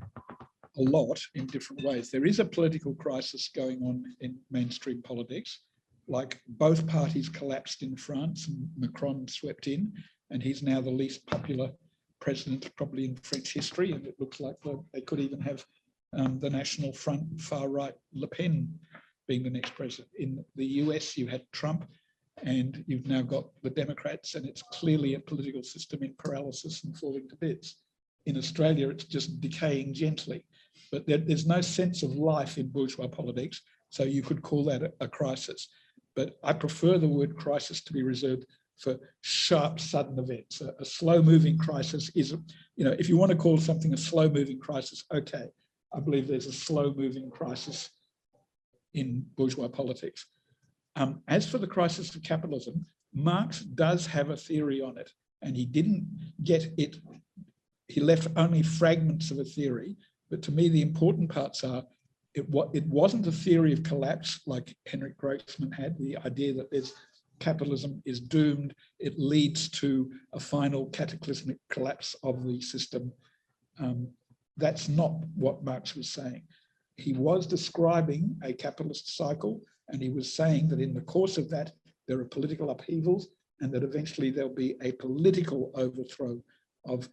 a lot in different ways. There is a political crisis going on in mainstream politics, like both parties collapsed in France and Macron swept in, and he's now the least popular president probably in French history, and it looks like they could even have the National Front far-right Le Pen being the next president. In the US, you had Trump, and you've now got the Democrats, and it's clearly a political system in paralysis and falling to bits. In Australia, it's just decaying gently, but there's no sense of life in bourgeois politics, so you could call that a crisis. But I prefer the word crisis to be reserved for sharp, sudden events. A slow-moving crisis is, if you want to call something a slow-moving crisis, okay, I believe there's a slow-moving crisis in bourgeois politics. As for the crisis of capitalism, Marx does have a theory on it, and he didn't get it. He left only fragments of a theory, but to me, the important parts are, it wasn't a theory of collapse like Henrik Grossman had, the idea that capitalism is doomed, it leads to a final cataclysmic collapse of the system. That's not what Marx was saying. He was describing a capitalist cycle, and he was saying that in the course of that, there are political upheavals, and that eventually there'll be a political overthrow of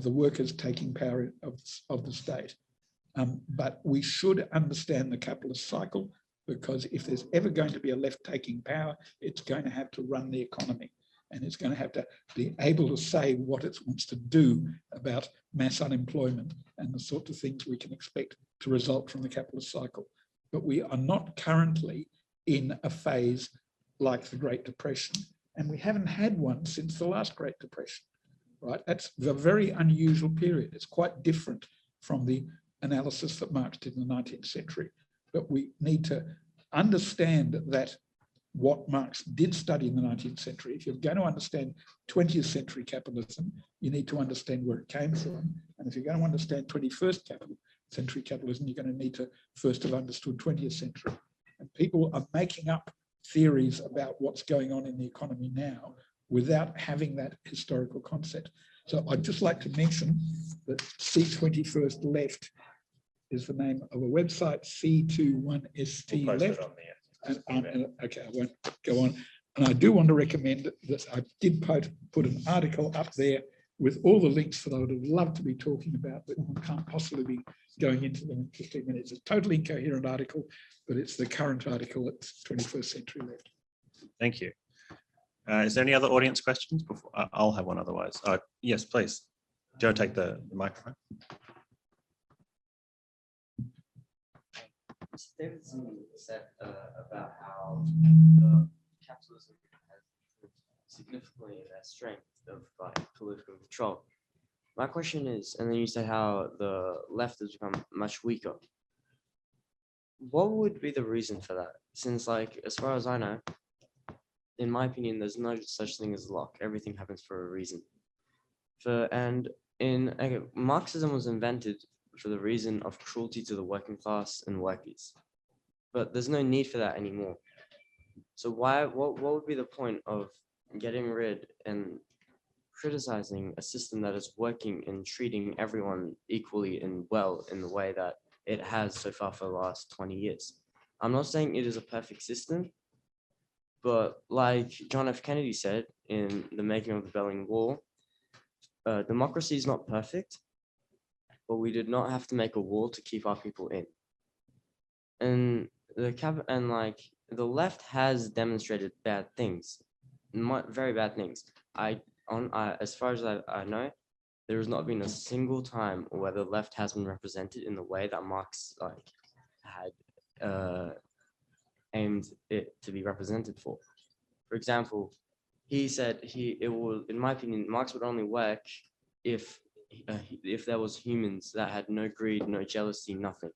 the workers taking power of the state. But we should understand the capitalist cycle, because if there's ever going to be a left taking power, it's going to have to run the economy, and it's going to have to be able to say what it wants to do about mass unemployment and the sorts of things we can expect to result from the capitalist cycle. But we are not currently in a phase like the Great Depression, and we haven't had one since the last Great Depression, right? That's a very unusual period. It's quite different from the analysis that Marx did in the 19th century. But we need to understand that what Marx did study in the 19th century, if you're going to understand 20th century capitalism, you need to understand where it came from. And if you're going to understand 21st century capitalism, you're going to need to first have understood 20th century. And people are making up theories about what's going on in the economy now without having that historical concept. So I'd just like to mention that C21st Left is the name of a website, C21ST We'll Left. on Okay, I won't go on. And I do want to recommend that I did put an article up there with all the links that I would have loved to be talking about, but can't possibly be going into them in 15 minutes. It's a totally incoherent article, but it's the current article at 21st Century Left. Thank you. Is there any other audience questions? Before I'll have one otherwise. Yes, please. Do you want to take the microphone? Davidson said about how capitalism has improved significantly in their strength of political control. My question is, and then you said how the left has become much weaker. What would be the reason for that? Since, as far as I know, in my opinion, there's no such thing as luck. Everything happens for a reason. Marxism was invented for the reason of cruelty to the working class and workers. But there's no need for that anymore. So what would be the point of getting rid and criticizing a system that is working and treating everyone equally and well in the way that it has so far for the last 20 years? I'm not saying it is a perfect system, but like John F. Kennedy said in The Making of the Berlin Wall, democracy is not perfect, but we did not have to make a wall to keep our people in. And the left has demonstrated bad things, very bad things. As far as I know, there has not been a single time where the left has been represented in the way that Marx had aimed it to be represented for. For example, he said it will, in my opinion, Marx would only work if there was humans that had no greed, no jealousy, nothing,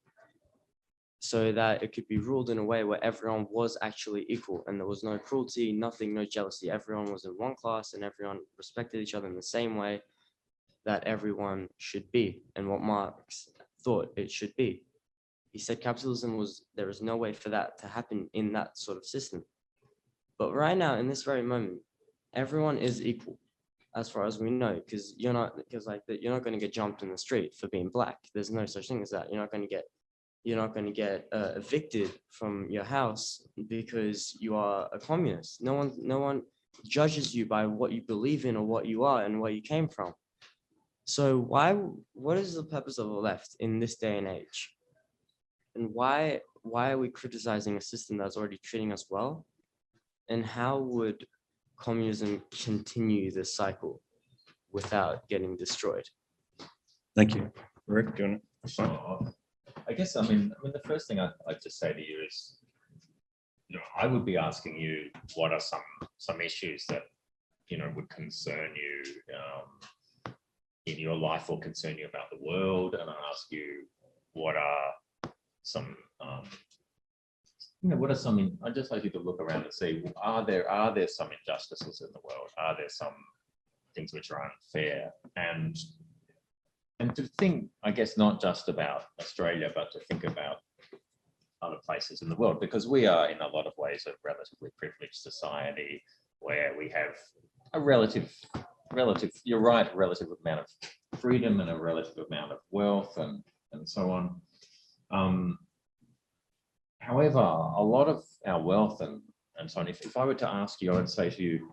so that it could be ruled in a way where everyone was actually equal and there was no cruelty, nothing, no jealousy. Everyone was in one class and everyone respected each other in the same way that everyone should be and what Marx thought it should be. He said there is no way for that to happen in that sort of system. But right now, in this very moment, everyone is equal, as far as we know, because you're not going to get jumped in the street for being black. There's no such thing as that. You're not going to get evicted from your house because you are a communist. No one judges you by what you believe in or what you are and where you came from. So what is the purpose of the left in this day and age? And why are we criticizing a system that's already treating us well? And how would communism continue this cycle without getting destroyed? Thank you. Rick, do you want to? Sure. I guess, I mean, the first thing I'd just say to you is, I would be asking you, what are some issues that, would concern you in your life or concern you about the world? And I ask you, what are some, I'd just like you to look around and see, are there some injustices in the world? Are there some things which are unfair? And to think, I guess, not just about Australia, but to think about other places in the world, because we are in a lot of ways a relatively privileged society where we have a relative, you're right, relative amount of freedom and a relative amount of wealth and so on. However, a lot of our wealth and so on, if I were to ask you, I would say to you,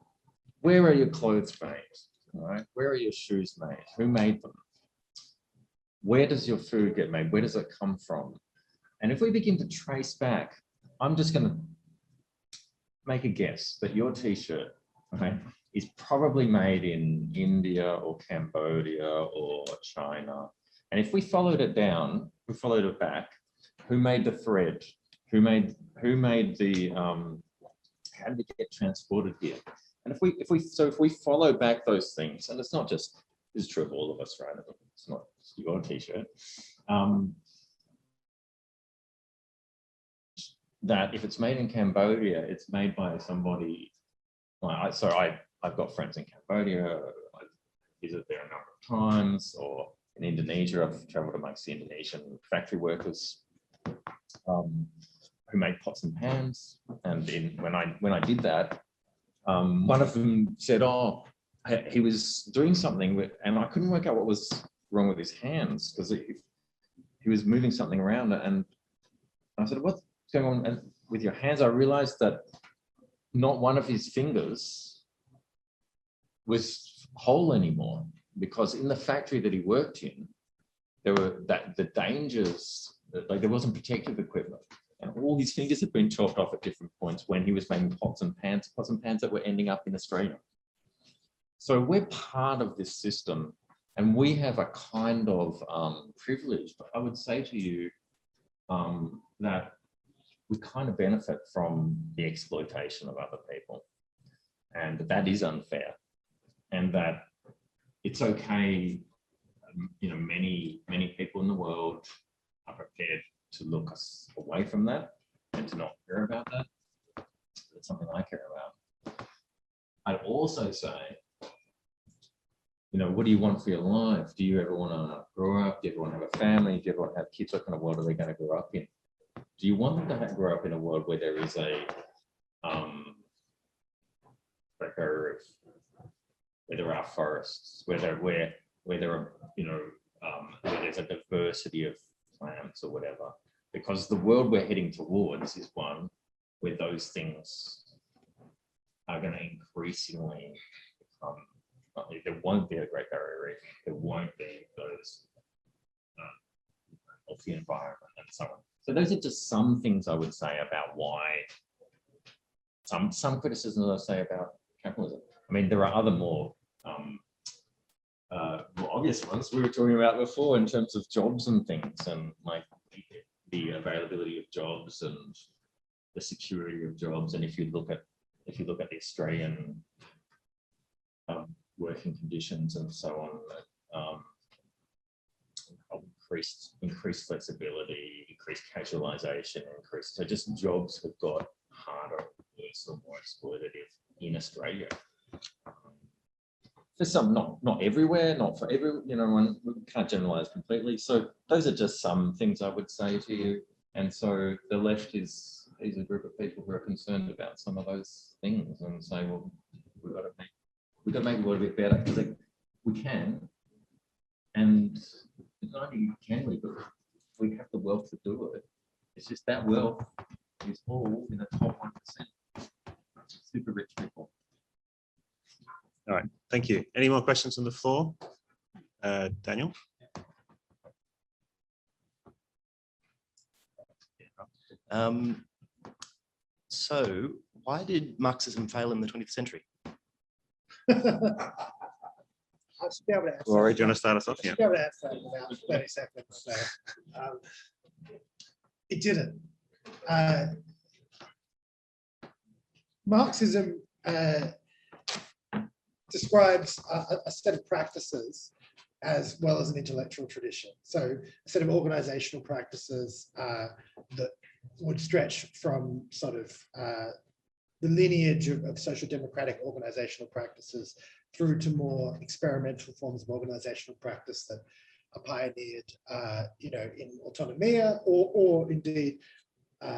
where are your clothes made? All right? Where are your shoes made? Who made them? Where does your food get made? Where does it come from? And if we begin to trace back, I'm just going to make a guess that your t-shirt, okay, is probably made in India or Cambodia or China. And if we followed it down, we followed it back, who made the thread? Who made the, how did it get transported here? And if we follow back those things, and it's not just, it's true of all of us, right? It's not just your t-shirt. That if it's made in Cambodia, it's made by somebody. I've got friends in Cambodia. I visited there a number of times, or in Indonesia, I've traveled amongst the Indonesian factory workers who made pots and pans. And when I did that, one of them said, "Oh, he was doing something, and I couldn't work out what was wrong with his hands because he was moving something around." And I said, "What's going on with your hands?" I realized that not one of his fingers was whole anymore, because in the factory that he worked in, there were the dangers, like there wasn't protective equipment, and all his fingers had been chopped off at different points when he was making pots and pans that were ending up in Australia. So we're part of this system, and we have a kind of privilege, but I would say to you that we kind of benefit from the exploitation of other people, and that is unfair, and that it's okay. Many people in the world are prepared to look us away from that and to not care about that. It's something I care about. I'd also say, what do you want for your life? Do you ever want to grow up? Do you ever want to have a family? Do you ever want to have kids? What kind of world are they going to grow up in? Do you want them to grow up in a world where there is where there are forests, where there are, where there's a diversity of plants or whatever? Because the world we're heading towards is one where those things are going to increasingly become. There won't be a Great Barrier Reef. There won't be those healthy environment and so on. So those are just some things I would say about why some criticisms I say about capitalism. I mean, there are other more obvious ones we were talking about before in terms of jobs and things, and like the availability of jobs and the security of jobs. And if you look at the Australian working conditions and so on, increased flexibility, increased casualisation, so just jobs have got harder, worse, or more exploitative in Australia. For some, not everywhere, not for every, we can't generalise completely. So those are just some things I would say to you. And so the left is a group of people who are concerned about some of those things and say, well, we've got to make it a little bit better, because we can. And not only can we, but we have the wealth to do it. It's just that wealth is all in the top 1%. Super rich people. All right, thank you. Any more questions on the floor? Daniel? So why did Marxism fail in the 20th century? I should be able to answer Rory, that. do you want to start us off? I Yeah. should be able to answer that in about 30 seconds. So, it didn't. Marxism describes a set of practices as well as an intellectual tradition. So a set of organizational practices that would stretch from sort of the lineage of social democratic organizational practices through to more experimental forms of organizational practice that are pioneered, in autonomia or indeed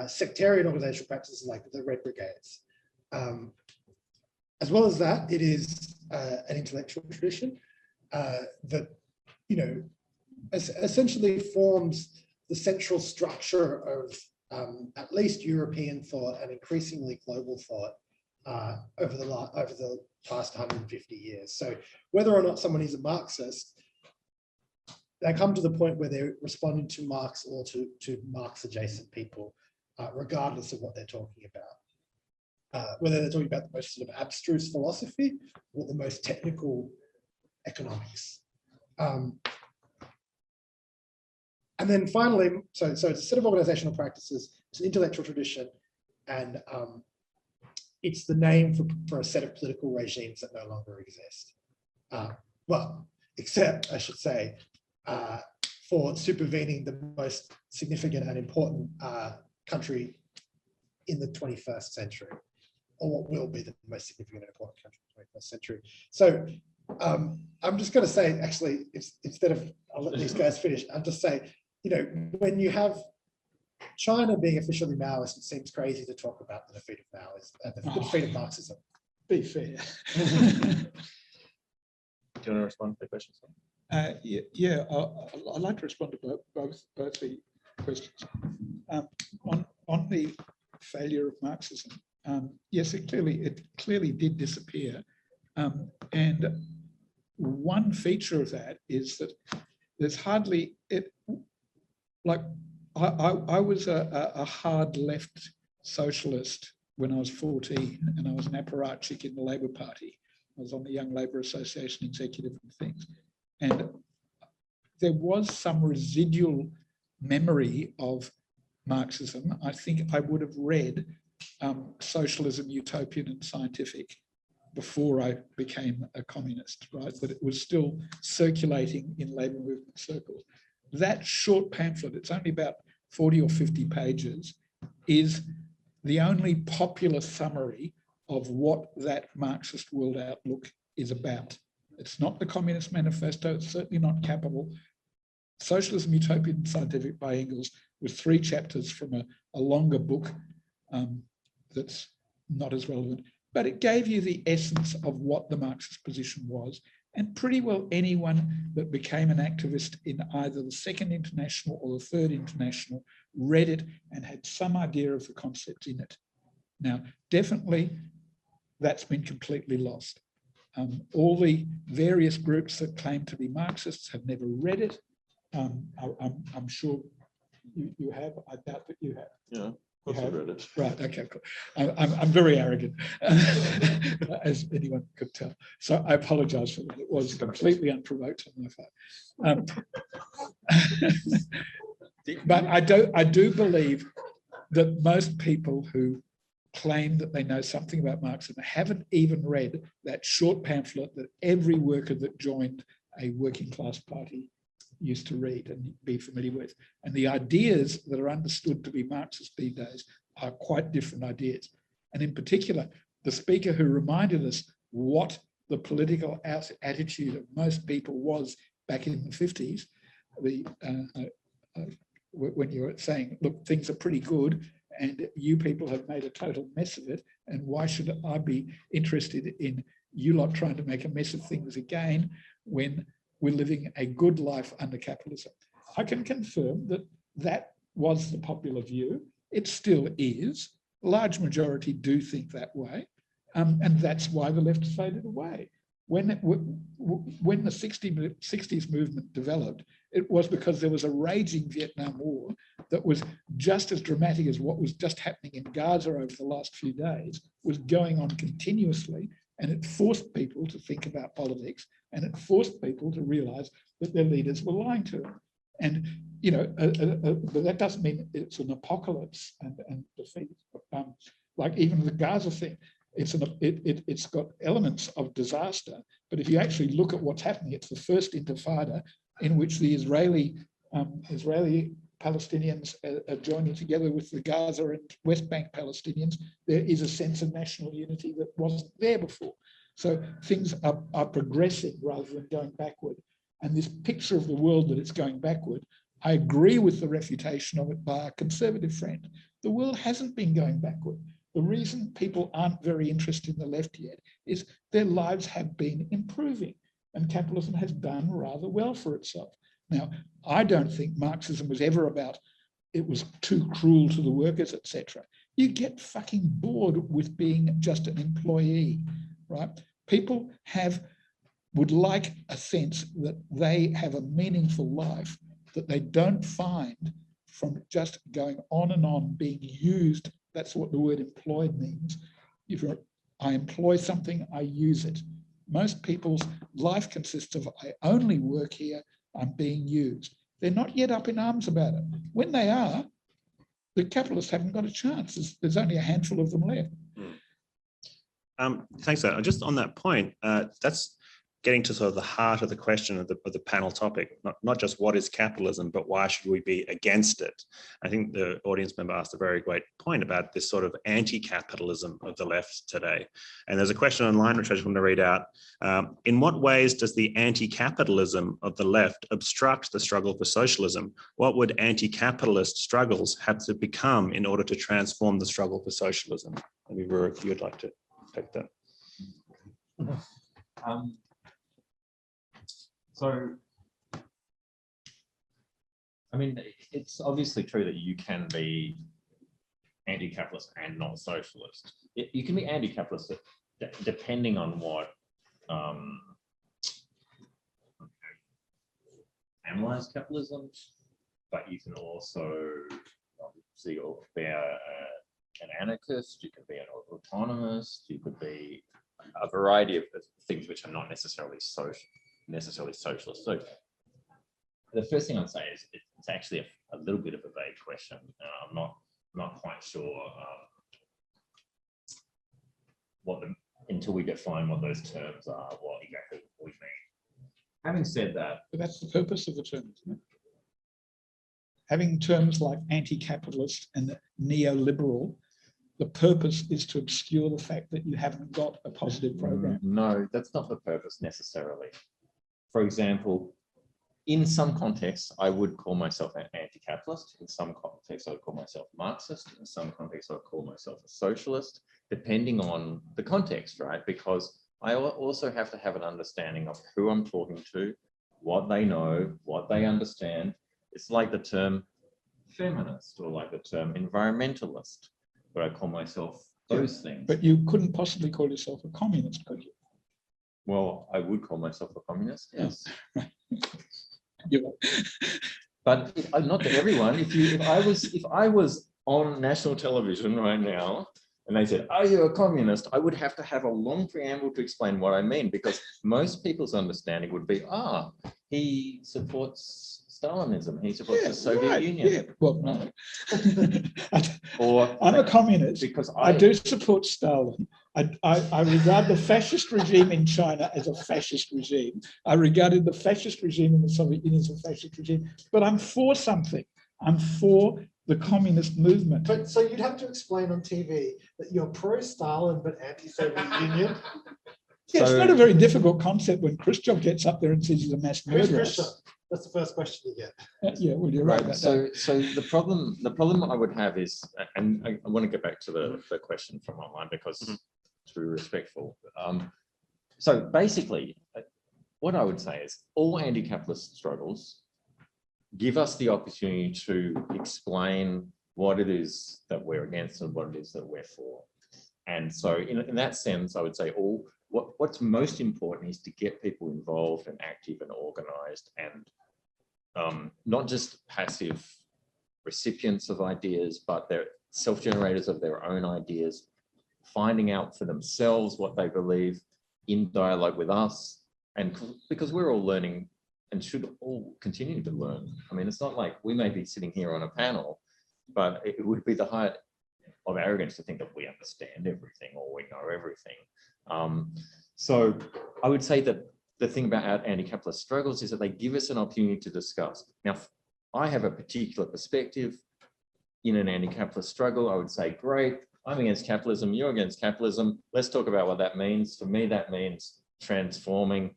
sectarian organizational practices like the Red Brigades. As well as that, it is an intellectual tradition that, essentially forms the central structure of at least European thought and increasingly global thought over the past 150 years. So whether or not someone is a Marxist, they come to the point where they're responding to Marx or to Marx adjacent people, regardless of what they're talking about. Whether they're talking about the most sort of abstruse philosophy or the most technical economics. And then finally, so it's a set of organizational practices, it's an intellectual tradition, and it's the name for a set of political regimes that no longer exist. Well, except, I should say, for supervening the most significant and important country in the 21st century, or what will be the most significant and important country in the 21st century. So I'm just going to say, actually, instead of, I'll let these guys finish, I'll just say, when you have China being officially Maoist, it seems crazy to talk about the defeat of Maoism, the defeat of Marxism. Be fair. Do you want to respond to the question? Yeah, I'd like to respond to both the questions. On the failure of Marxism, yes, it clearly did disappear, and one feature of that is that there's hardly it. Like I was a hard left socialist when I was 14, and I was an apparatchik in the Labor Party. I was on the Young Labour Association executive and things. And there was some residual memory of Marxism. I think I would have read Socialism, Utopian and Scientific before I became a communist, right? That it was still circulating in labour movement circles. That short pamphlet, it's only about 40 or 50 pages, is the only popular summary of what that Marxist world outlook is about. It's not the Communist Manifesto, it's certainly not Capital. Socialism, Utopian and Scientific by Engels with 3 chapters from a longer book that's not as relevant. But it gave you the essence of what the Marxist position was. And pretty well anyone that became an activist in either the Second International or the Third International read it and had some idea of the concept in it. Now, definitely that's been completely lost. All the various groups that claim to be Marxists have never read it. I'm sure you have. I doubt that you have. Yeah. I've read it. Right, okay, cool. I'm very arrogant, as anyone could tell. So I apologize for that. It was completely unprovoked on my part. But I do believe that most people who claim that they know something about Marxism haven't even read that short pamphlet that every worker that joined a working class party used to read and be familiar with. And the ideas that are understood to be Marxist these days are quite different ideas. And in particular, the speaker who reminded us what the political attitude of most people was back in the 50s, when you were saying, look, things are pretty good and you people have made a total mess of it, and why should I be interested in you lot trying to make a mess of things again when we're living a good life under capitalism? I can confirm that that was the popular view. It still is. A large majority do think that way. And that's why the left faded away. When the 60s movement developed, it was because there was a raging Vietnam War that was just as dramatic as what was just happening in Gaza over the last few days, was going on continuously, and it forced people to think about politics, and it forced people to realize that their leaders were lying to them. And, you know, but that doesn't mean it's an apocalypse and defeat. Like even the Gaza thing, it's got elements of disaster, but if you actually look at what's happening, it's the first intifada in which the Israeli Palestinians are joining together with the Gaza and West Bank Palestinians. There is a sense of national unity that wasn't there before. So things are progressing rather than going backward. And this picture of the world that it's going backward, I agree with the refutation of it by a conservative friend. The world hasn't been going backward. The reason people aren't very interested in the left yet is their lives have been improving, and capitalism has done rather well for itself. Now, I don't think Marxism was ever about it was too cruel to the workers, etc. You get fucking bored with being just an employee, right? People would like a sense that they have a meaningful life that they don't find from just going on and on being used. That's what the word employed means. If I employ something, I use it. Most people's life consists of, I only work here, I'm being used. They're not yet up in arms about it. When they are, the capitalists haven't got a chance. There's only a handful of them left. Thanks, sir. Just on that point, that's getting to sort of the heart of the question of the panel topic, not just what is capitalism, but why should we be against it? I think the audience member asked a very great point about this sort of anti-capitalism of the left today. And there's a question online, which I just want to read out. In what ways does the anti-capitalism of the left obstruct the struggle for socialism? What would anti-capitalist struggles have to become in order to transform the struggle for socialism? Maybe Rurik, if you'd like to take that. So, I mean, it's obviously true that you can be anti-capitalist and not socialist. You can be anti-capitalist depending on what analyze capitalism, but you can also obviously be an anarchist, you can be an autonomist, you could be a variety of things which are not necessarily socialist. So the first thing I'd say is it's actually a little bit of a vague question. I'm not quite sure until we define what those terms are, what exactly we mean. Having said that, but that's the purpose of the term, isn't it? Having terms like anti-capitalist and neoliberal, the purpose is to obscure the fact that you haven't got a positive program. No, that's not the purpose necessarily. For example, in some contexts, I would call myself an anti-capitalist. In some contexts, I would call myself Marxist. In some contexts, I would call myself a socialist, depending on the context, right? Because I also have to have an understanding of who I'm talking to, what they know, what they understand. It's like the term feminist or like the term environmentalist, where I call myself those things. But you couldn't possibly call yourself a communist, could you? Well, I would call myself a communist, yes. But not to everyone. If I was on national television right now and they said, "Are you a communist?" I would have to have a long preamble to explain what I mean, because most people's understanding would be, he supports Stalinism. He supports the Soviet right, Union. Yeah. Well, no. Or I'm a communist. because I do support Stalin. I regard the fascist regime in China as a fascist regime. I regarded the fascist regime in the Soviet Union as a fascist regime, but I'm for something. I'm for the communist movement. But so you'd have to explain on TV that you're pro-Stalin but anti-Soviet Union. Yeah, it's not a very difficult concept when Khrushchev gets up there and says he's a mass Who's murderer. Khrushchev? That's the first question you get. Yeah, well, you're right. Right. So the problem I would have is, and I want to get back to the question from online because to be respectful. So basically, what I would say is all anti-capitalist struggles give us the opportunity to explain what it is that we're against and what it is that we're for. And so in that sense, I would say what's most important is to get people involved and active and organized and not just passive recipients of ideas, but they're self-generators of their own ideas, finding out for themselves what they believe in dialogue with us. And because we're all learning and should all continue to learn. I mean, it's not like we may be sitting here on a panel, but it would be the height of arrogance to think that we understand everything or we know everything. So I would say that the thing about our anti-capitalist struggles is that they give us an opportunity to discuss. Now, I have a particular perspective in an anti-capitalist struggle. I would say, great, I'm against capitalism, you're against capitalism. Let's talk about what that means. For me, that means transforming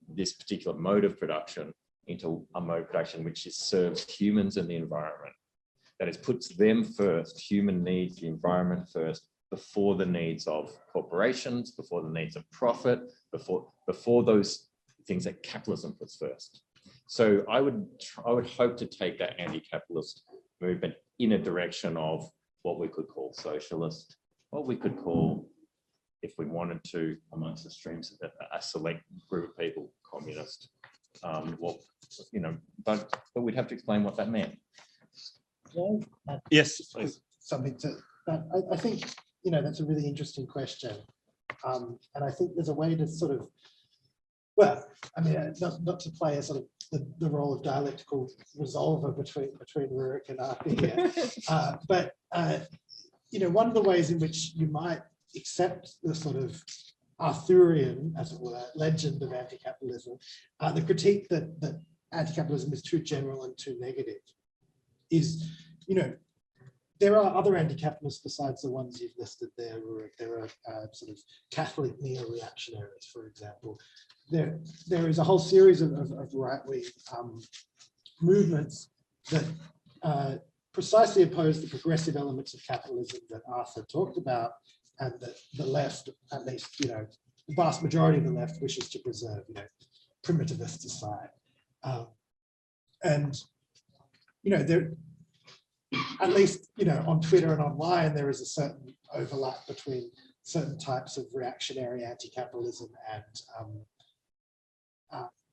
this particular mode of production into a mode of production which serves humans and the environment. That is, puts them first, human needs, the environment first, before the needs of corporations, before the needs of profit, before those things that capitalism puts first. So I would hope to take that anti-capitalist movement in a direction of what we could call socialist, what we could call, if we wanted to, amongst the streams, a select group of people, communist. Well, you know, but we'd have to explain what that meant. Yes, please. Something to that. I think, you know, that's a really interesting question. And I think there's a way to sort of, well, I mean, not to play a sort of the role of dialectical resolver between Rurik and Arthur here, but you know, one of the ways in which you might accept the sort of Arthurian, as it were, legend of anti-capitalism, the critique that anti-capitalism is too general and too negative, is, you know, there are other anti-capitalists besides the ones you've listed there, Rurik. There are sort of Catholic neo-reactionaries, for example. There is a whole series of right-wing movements that precisely oppose the progressive elements of capitalism that Arthur talked about, and that the left, at least, you know, the vast majority of the left wishes to preserve, you know, primitivist society. And, you know, there, at least, you know, on Twitter and online, there is a certain overlap between certain types of reactionary anti-capitalism and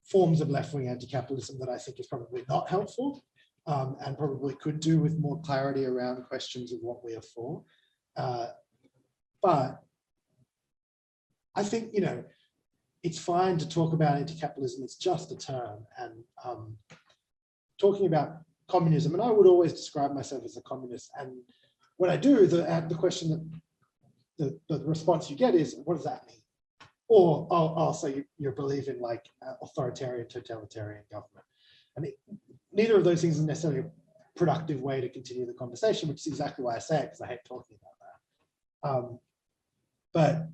forms of left-wing anti-capitalism that I think is probably not helpful, and probably could do with more clarity around questions of what we are for. But I think, you know, it's fine to talk about anti-capitalism. It's just a term, and talking about communism, and I would always describe myself as a communist. And when I do, the question that the response you get is, what does that mean? Or so you believe in like authoritarian, totalitarian government. I mean, neither of those things is necessarily a productive way to continue the conversation, which is exactly why I say it, because I hate talking about that. But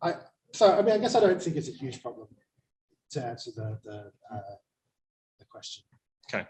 I mean, I guess I don't think it's a huge problem to answer the question. Okay.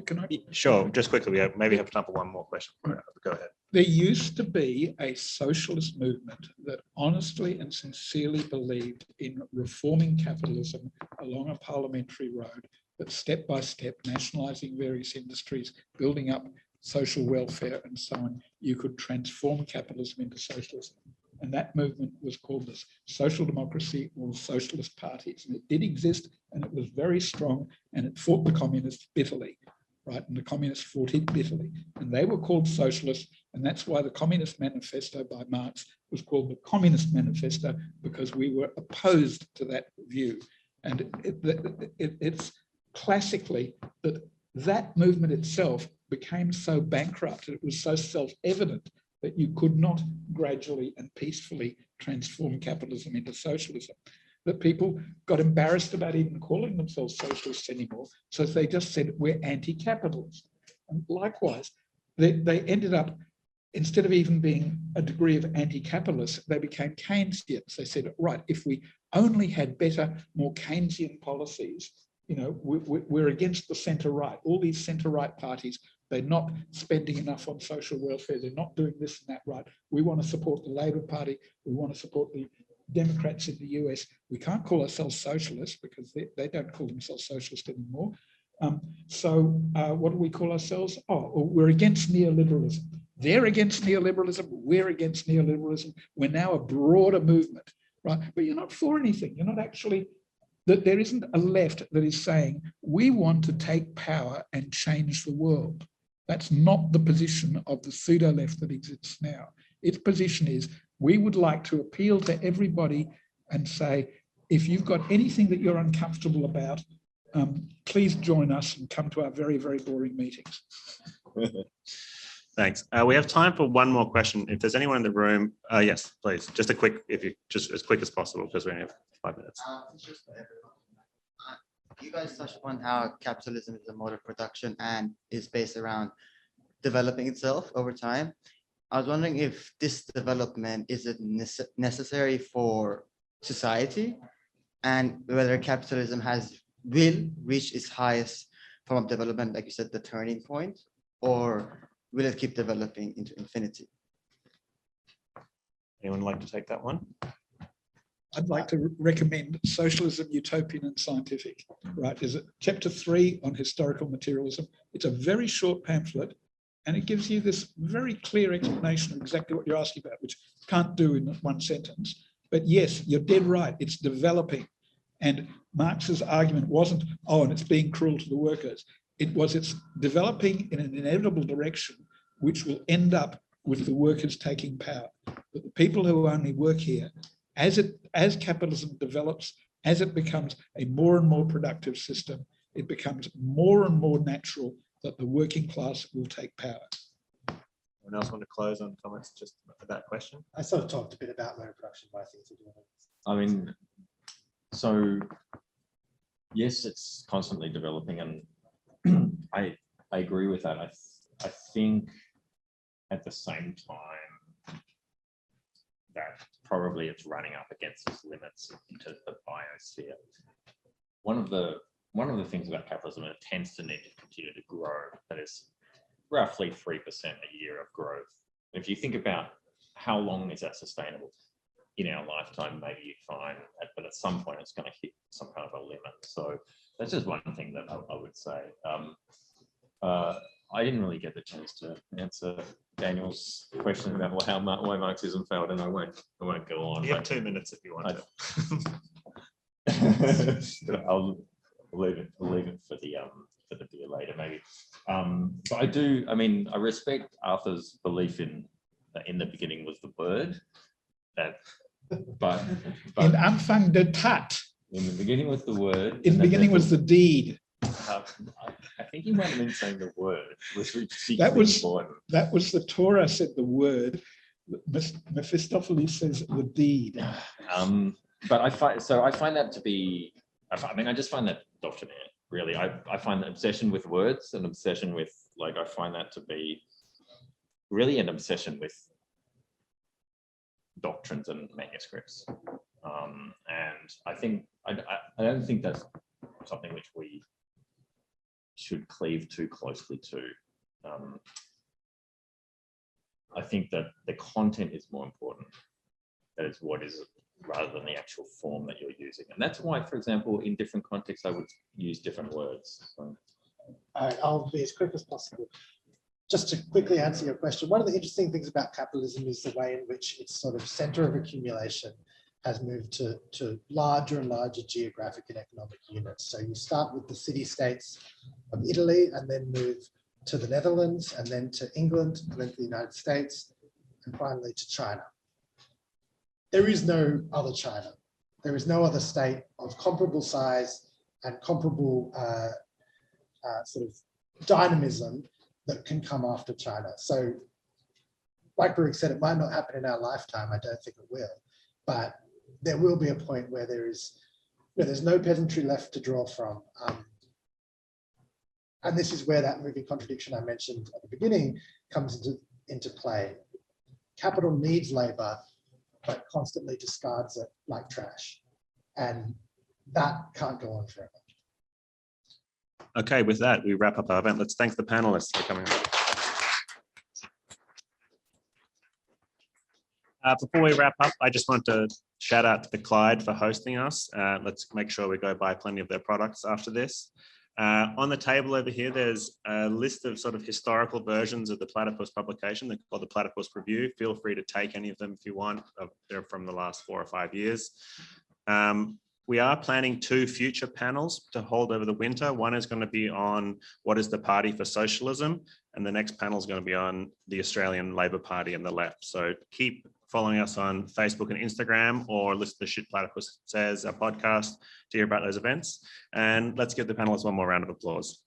Can I? Sure, just quickly, we maybe have time for one more question. Go ahead. There used to be a socialist movement that honestly and sincerely believed in reforming capitalism along a parliamentary road, but step by step, nationalising various industries, building up social welfare and so on, you could transform capitalism into socialism. And that movement was called the Social Democracy or the Socialist Parties. And it did exist, and it was very strong, and it fought the communists bitterly, right? And the communists fought it bitterly. And they were called socialists, and that's why the Communist Manifesto by Marx was called the Communist Manifesto, because we were opposed to that view. And it's classically that that movement itself became so bankrupt, it was so self-evident that you could not gradually and peacefully transform capitalism into socialism, that people got embarrassed about even calling themselves socialists anymore. So they just said, we're anti-capitalist. And likewise, they ended up, instead of even being a degree of anti-capitalist, they became Keynesians. They said, right, if we only had better, more Keynesian policies, you know, we're against the centre-right. All these centre-right parties, they're not spending enough on social welfare. They're not doing this and that right. We want to support the Labour Party. We want to support the Democrats in the US. We can't call ourselves socialists because they don't call themselves socialist anymore. What do we call ourselves? Oh, we're against neoliberalism. They're against neoliberalism. We're against neoliberalism. We're now a broader movement, right? But you're not for anything. You're not actually, that there isn't a left that is saying, we want to take power and change the world. That's not the position of the pseudo-left that exists now. Its position is, we would like to appeal to everybody and say, if you've got anything that you're uncomfortable about, please join us and come to our very, very boring meetings. Thanks. We have time for one more question. If there's anyone in the room, yes, please. Just a quick, if you just as quick as possible, because we only have 5 minutes. It's just for everyone. You guys touched upon how capitalism is a mode of production and is based around developing itself over time. I was wondering if this development is it necessary for society, and whether capitalism will reach its highest form of development, like you said, the turning point, or will it keep developing into infinity? Anyone like to take that one? I'd like to recommend Socialism, Utopian and Scientific, right? Is it chapter 3 on historical materialism? It's a very short pamphlet, and it gives you this very clear explanation of exactly what you're asking about, which you can't do in one sentence. But yes, you're dead right, it's developing. And Marx's argument wasn't, oh, and it's being cruel to the workers. It was, it's developing in an inevitable direction, which will end up with the workers taking power. But the people who only work here, as capitalism develops, as it becomes a more and more productive system, it becomes more and more natural that the working class will take power. Anyone else want to close on comments just for that question? I sort of talked a bit about mode of production, but I think it's I mean, so yes, it's constantly developing, and I agree with that. I think at the same time that probably it's running up against its limits into the biosphere. One of the things about capitalism, it tends to need to continue to grow. That is roughly 3% a year of growth. If you think about how long is that sustainable in our lifetime, maybe you find, but at some point it's going to hit some kind of a limit. So that's just one thing that I would say. I didn't really get the chance to answer Daniel's question about why Marxism failed, and I won't go on. You have 2 minutes if you want to. I'll leave it for the beer later, maybe. But I respect Arthur's belief in the beginning was the word, but in Anfang der Tat. In the beginning was the word. In the beginning was the deed. I think you might have been saying the word, which that was important. That was the Torah said the word. Mephistopheles says the deed. But I find that to be. I just find that doctrinaire. Really, I find the obsession with words, an obsession with I find that to be really an obsession with doctrines and manuscripts. And I don't think that's something which we should cleave too closely to. I think that the content is more important. That is what is, rather than the actual form that you're using. And that's why, for example, in different contexts, I would use different words. So. All right, I'll be as quick as possible. Just to quickly answer your question, one of the interesting things about capitalism is the way in which its sort of center of accumulation has moved to larger and larger geographic and economic units. So you start with the city-states of Italy and then move to the Netherlands and then to England and then to the United States and finally to China. There is no other China. There is no other state of comparable size and comparable sort of dynamism that can come after China. So like Baruch said, it might not happen in our lifetime. I don't think it will, but there will be a point where there's no peasantry left to draw from. And this is where that movie Contradiction I mentioned at the beginning comes into play. Capital needs labor, but constantly discards it like trash. And that can't go on forever. Okay, with that, we wrap up our event. Let's thank the panelists for coming. Before we wrap up, I just want to shout out to the Clyde for hosting us. Let's make sure we go buy plenty of their products after this. On the table over here, there's a list of sort of historical versions of the Platypus publication. They're called the Platypus Review. Feel free to take any of them if you want. They're from the last 4 or 5 years. We are planning 2 future panels to hold over the winter. One is going to be on what is the Party for Socialism, and the next panel is going to be on the Australian Labor Party and the left. So keep following us on Facebook and Instagram, or listen to Shit Platypus Says, our podcast, to hear about those events. And let's give the panelists one more round of applause.